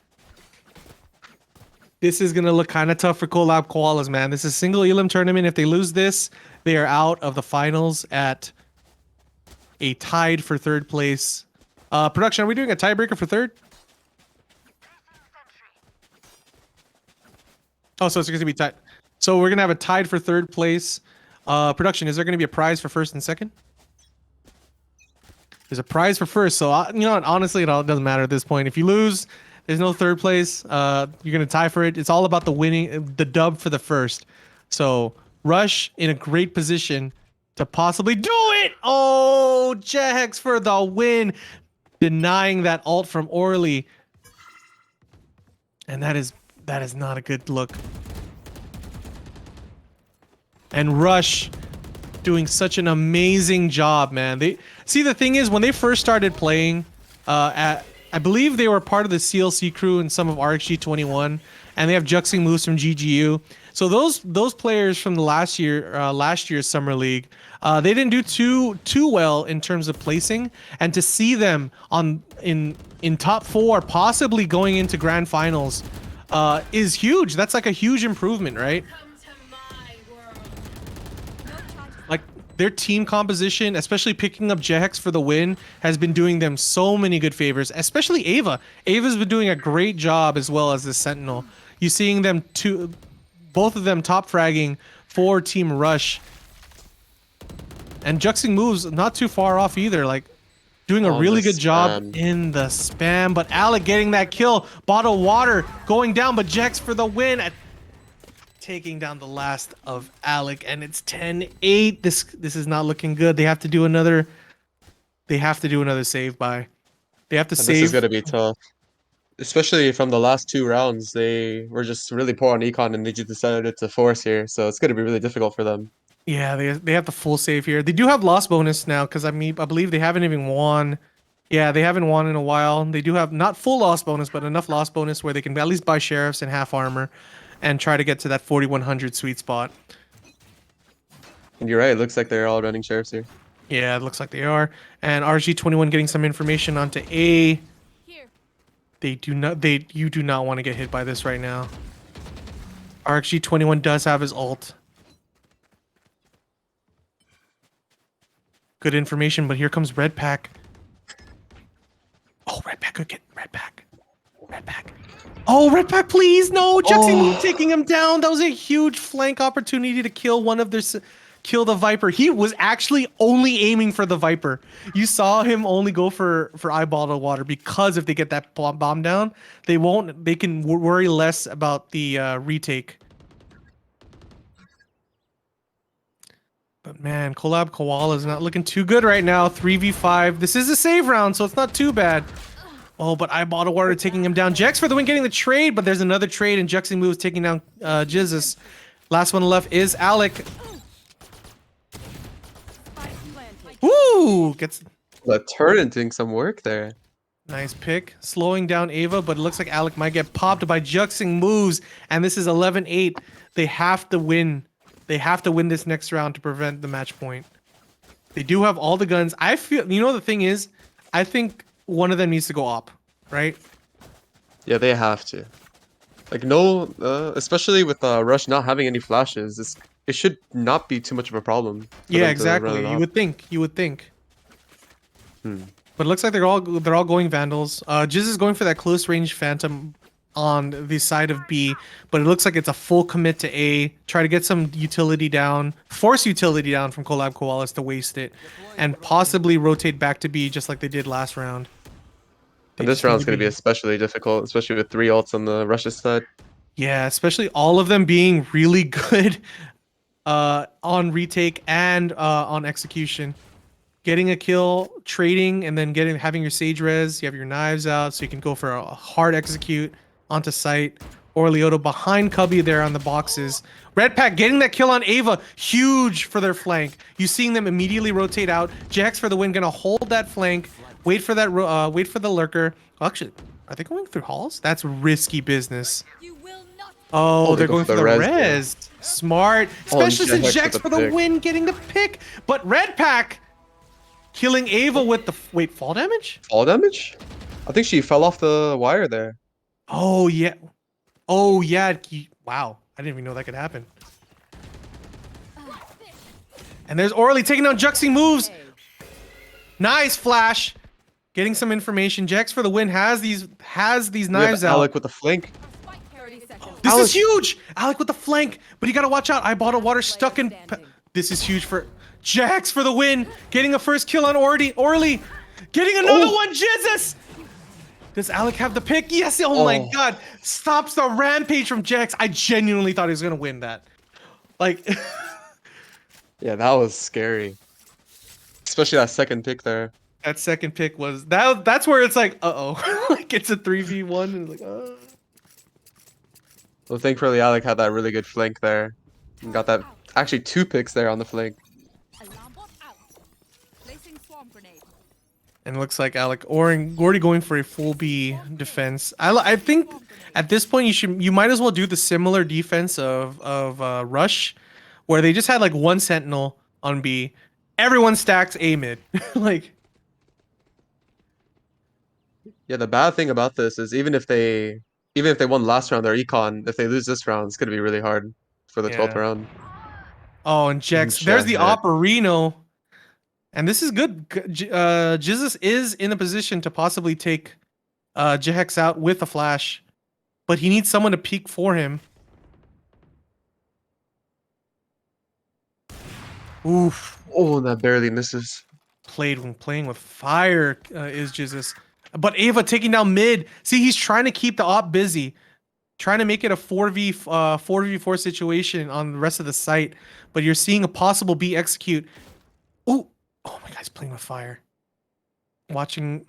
This is gonna look kind of tough for Collab Koalas, man. This is a single Elim tournament. If they lose this, they are out of the finals at a tied for third place. Production, are we doing a tiebreaker for third? Oh, so it's going to be tied. So we're going to have a tied for third place. Production, is there going to be a prize for first and second? There's a prize for first. So, you know what? Honestly, it doesn't matter at this point. If you lose, there's no third place. You're going to tie for it. It's all about the winning, the dub for the first. So, Rush in a great position to possibly do it. Oh, Jehex for the win. Denying that ult from Orly. And that is not a good look. And Rush doing such an amazing job, man. They see, the thing is, when they first started playing, I believe they were part of the CLC crew and some of RxG21, and they have Juxing moves from GGU. So those players from the last year's summer league, they didn't do too well in terms of placing, and to see them in top 4, possibly going into grand finals, is huge. That's like a huge improvement, right? Like, their team composition, especially picking up Jehex for the win, has been doing them so many good favors, especially Ava. Ava's been doing a great job as well as the Sentinel. You seeing them both of them top fragging for Team Rush. And Juxing moves not too far off either, like doing a really good job in the spam. But Alec getting that kill, bottle water going down, but Jex for the win at taking down the last of Alec, and it's 10-8. This is not looking good. They have to do another save by. They have to save. This is gonna be tough. Especially from the last 2 rounds, they were just really poor on econ and they just decided to force here, so it's going to be really difficult for them. Yeah, they have the full save here. They do have loss bonus now because I believe they haven't even won. Yeah, they haven't won in a while. They do have not full loss bonus, but enough loss bonus where they can at least buy sheriffs and half armor and try to get to that 4100 sweet spot. And you're right, it looks like they're all running sheriffs here. Yeah, it looks like they are. And RG21 getting some information onto A. They do not. You do not want to get hit by this right now. RxG21 does have his ult. Good information, but here comes Red Pack. Oh, Red Pack, good get Red Pack. Red Pack. Oh, Red Pack, please no! Jackson taking him down. That was a huge flank opportunity to kill one of their. Kill the Viper. He was actually only aiming for the Viper. You saw him only go for eyeball to water because if they get that bomb down, they won't. They can worry less about the retake. But man, Collab Koala is not looking too good right now. 3v5. This is a save round, so it's not too bad. Oh, but eyeball to water taking him down. Jex for the win, getting the trade, but there's another trade, and Jexing moves taking down Jizzes. Last one left is Alec. Woo! Gets The turret doing some work there. nice pick. Slowing down Ava, but it looks like Alec might get popped by Juxing moves, and this is 11-8. They have to win. They have to win this next round to prevent the match point. They do have all the guns. I feel, you know, the thing is, I think one of them needs to go op, right? Yeah, they have to. Like, no, especially with Rush not having any flashes, it should not be too much of a problem. Yeah, exactly. You would think. You would think. But it looks like they're all going Vandals. Jizz is going for that close range Phantom on the side of B, but it looks like it's a full commit to A. Try to get some utility down, force utility down from Collab Koalas to waste it, and possibly rotate back to B just like they did last round. And this round's going to be especially difficult, especially with 3 ults on the Rush's side. Yeah, especially all of them being really good on retake and on execution. Getting a kill, trading, and then having your Sage res. You have your knives out, so you can go for a hard execute onto site. Or Leoto behind Cubby there on the boxes. Red Pack getting that kill on Ava, huge for their flank. You seeing them immediately rotate out. Jax for the win, gonna hold that flank. Wait for that. Wait for the lurker. Oh, actually, are they going through halls? That's risky business. Oh, they're going for the res. Smart, especially since Jax for the win, getting the pick. But Red Pack killing Ava with the fall damage. Fall damage? I think she fell off the wire there. Oh yeah. Oh yeah. Wow, I didn't even know that could happen. And there's Orly taking down Juxing moves. Nice flash. Getting some information. Jax for the win has these knives out. Alec with the flank. This is huge. Alec with the flank, but you gotta watch out. I bought a water stuck in. This is huge for Jax for the win. Getting a first kill on Orly. Getting another one. Jesus. Does Alec have the pick? Yes. Oh my God. Stops the rampage from Jax. I genuinely thought he was gonna win that. Like. Yeah, that was scary. Especially that second pick there. That second pick was that's where it's like, uh-oh. Like it's a 3v1 and it's like, Well, thankfully Alec had that really good flank there. And got that actually 2 picks there on the flank. And it looks like Alec already going for a full B defense. I think at this point you might as well do the similar defense of Rush, where they just had like 1 sentinel on B. Everyone stacks A mid. Like. Yeah, the bad thing about this is even if they won last round their econ, if they lose this round, it's gonna be really hard for the 12th round. Oh, and Jex, there's the Operino. And this is good. Jesus is in a position to possibly take Jehex out with a flash, but he needs someone to peek for him. Oof. Oh, that barely misses. Playing with fire is Jesus. But Ava taking down mid. See, he's trying to keep the op busy. Trying to make it a 4v4 situation on the rest of the site. But you're seeing a possible B execute. Ooh. Oh my God, he's playing with fire. Watching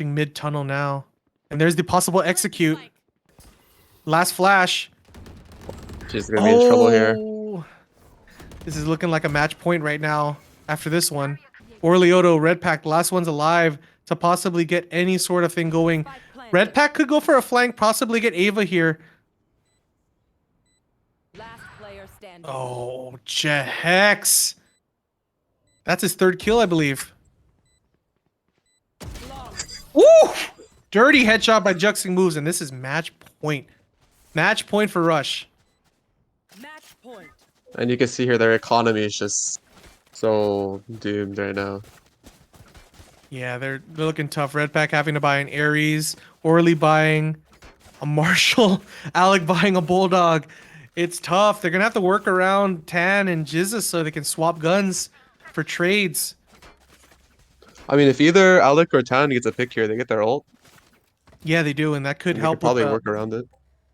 mid tunnel now. And there's the possible execute. Last flash. She's gonna be in trouble here. This is looking like a match point right now after this one. Orlioto, Red Pack, the last one's alive to possibly get any sort of thing going. Red Pack could go for a flank, possibly get Ava here. Oh, Jehex. That's his 3rd kill, I believe. Woo! Dirty headshot by Juxing moves, and this is match point. Match point for Rush. And you can see here their economy is just so doomed right now. Yeah, they're looking tough. Red Pack having to buy an Ares, Orly buying a Marshall, Alec buying a Bulldog. It's tough. They're gonna have to work around Tan and Jizzes so they can swap guns for trades. I mean, if either Alec or Tan gets a pick here, they get their ult, Yeah, they do, and that could and they could help with probably the work around it.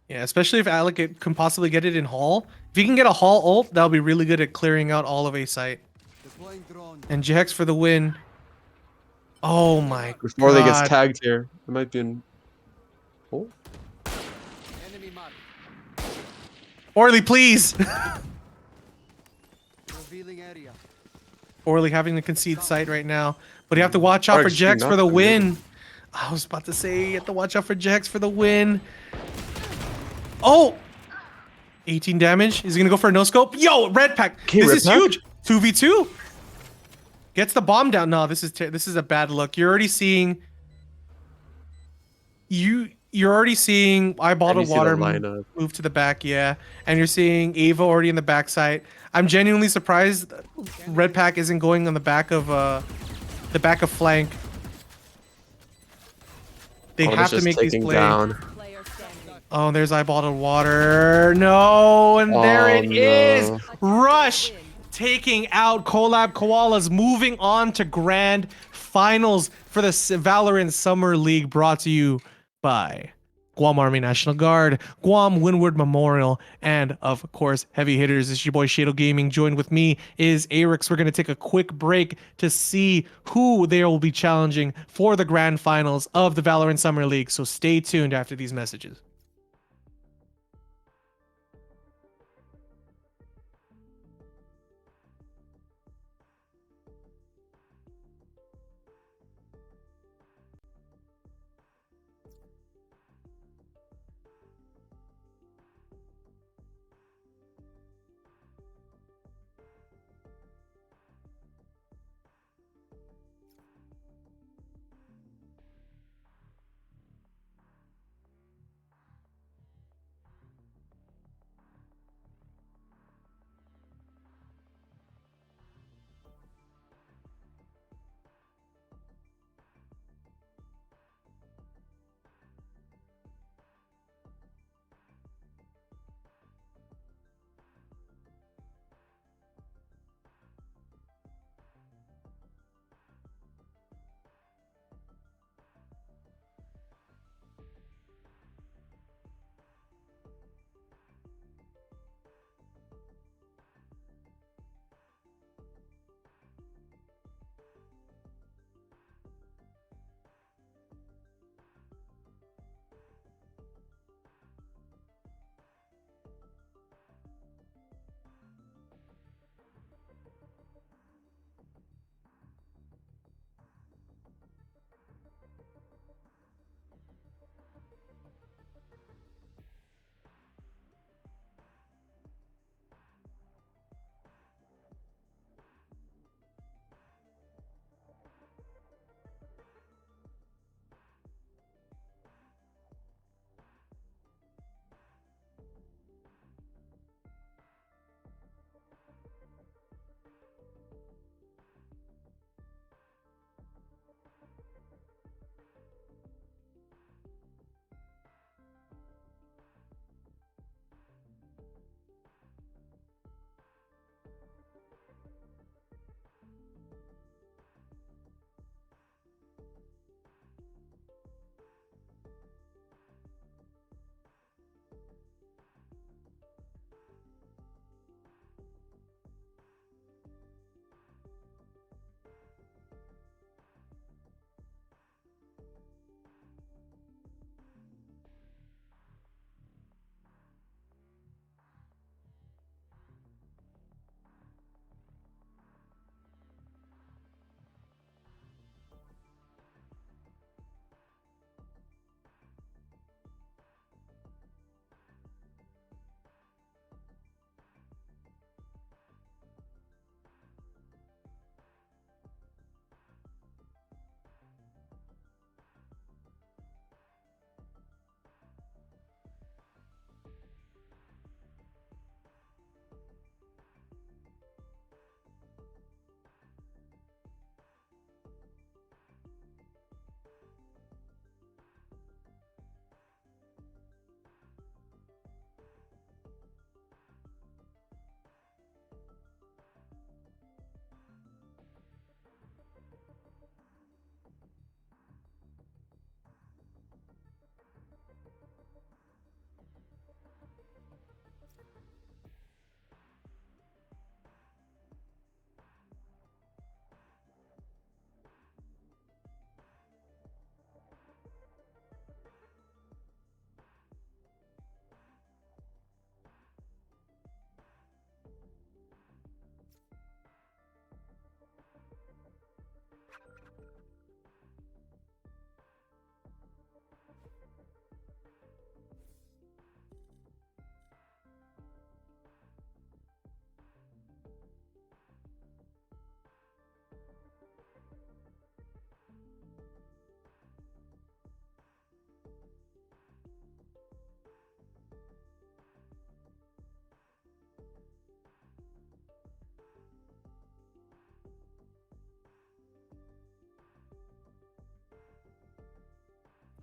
yeah, especially if Alec can possibly get it in Hall. If he can get a Hall ult, that'll be really good at clearing out all of A site. And Jex for the win. Oh my Before they gets god. tagged here, it might be in. Oh, Orly, please. Orly having to concede site right now. But you have to watch out for Actually, Jex not for the good. win. I was about to say you have to watch out for Jex for the win. Oh! 18 damage. He's gonna go for a no scope. Yo, Red Pack. Okay, This Red is Pack? huge. 2v2. Gets the bomb down. No, this is a bad look. You're already seeing you're already seeing I And bottled you see the water lineup. move to the back, yeah. And you're seeing Ava already in the back side. I'm genuinely surprised Red Pack isn't going on the back of flank. They Almost have to just make these taking plays. down. Oh, there's I bottled water. No, and there Oh, it is. no. Rush taking out Collab Koalas, moving on to grand finals for the Valorant Summer League, brought to you by Guam Army National Guard, Guam Windward Memorial, and of course, heavy hitters. This is your boy Shadow Gaming. Joined with me is Arix. We're going to take a quick break to see who they will be challenging for the grand finals of the Valorant Summer League. So stay tuned after these messages.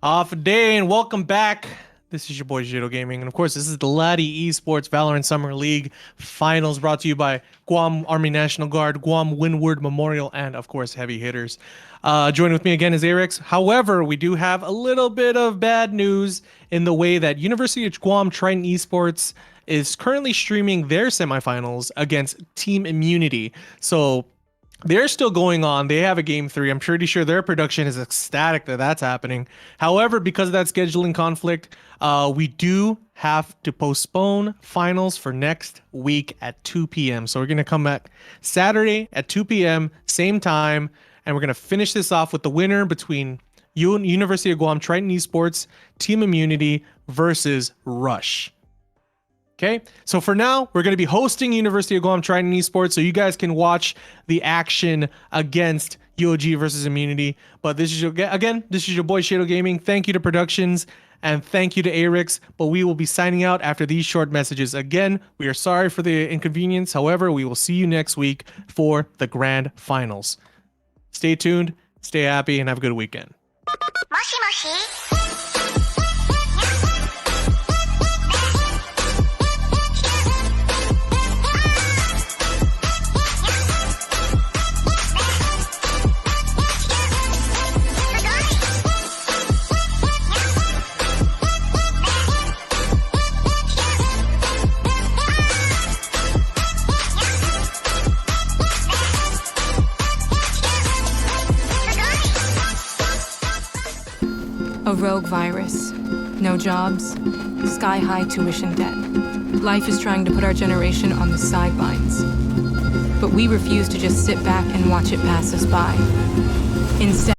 Off day and welcome back. This is your boy Jito Gaming, and of course, this is the Ladi Esports Valorant Summer League Finals, brought to you by Guam Army National Guard, Guam Windward Memorial, and of course, Heavy Hitters. Joining with me again is Arix. However, we do have a little bit of bad news in the way that University of Guam Triton Esports is currently streaming their semifinals against Team Immunity. So they're still going on. They have a game 3. I'm pretty sure their production is ecstatic that that's happening. However, because of that scheduling conflict, we do have to postpone finals for next week at 2 p.m. So we're going to come back Saturday at 2 p.m., same time, and we're going to finish this off with the winner between University of Guam Triton Esports, Team Immunity versus Rush. Okay, so for now, we're going to be hosting University of Guam Triton Esports, so you guys can watch the action against UOG versus Immunity. But this is your boy Shadow Gaming. Thank you to Productions, and thank you to Arix. But we will be signing out after these short messages. Again, we are sorry for the inconvenience. However, we will see you next week for the grand finals. Stay tuned, stay happy, and have a good weekend. A rogue virus, no jobs, sky-high tuition debt. Life is trying to put our generation on the sidelines. But we refuse to just sit back and watch it pass us by. Instead,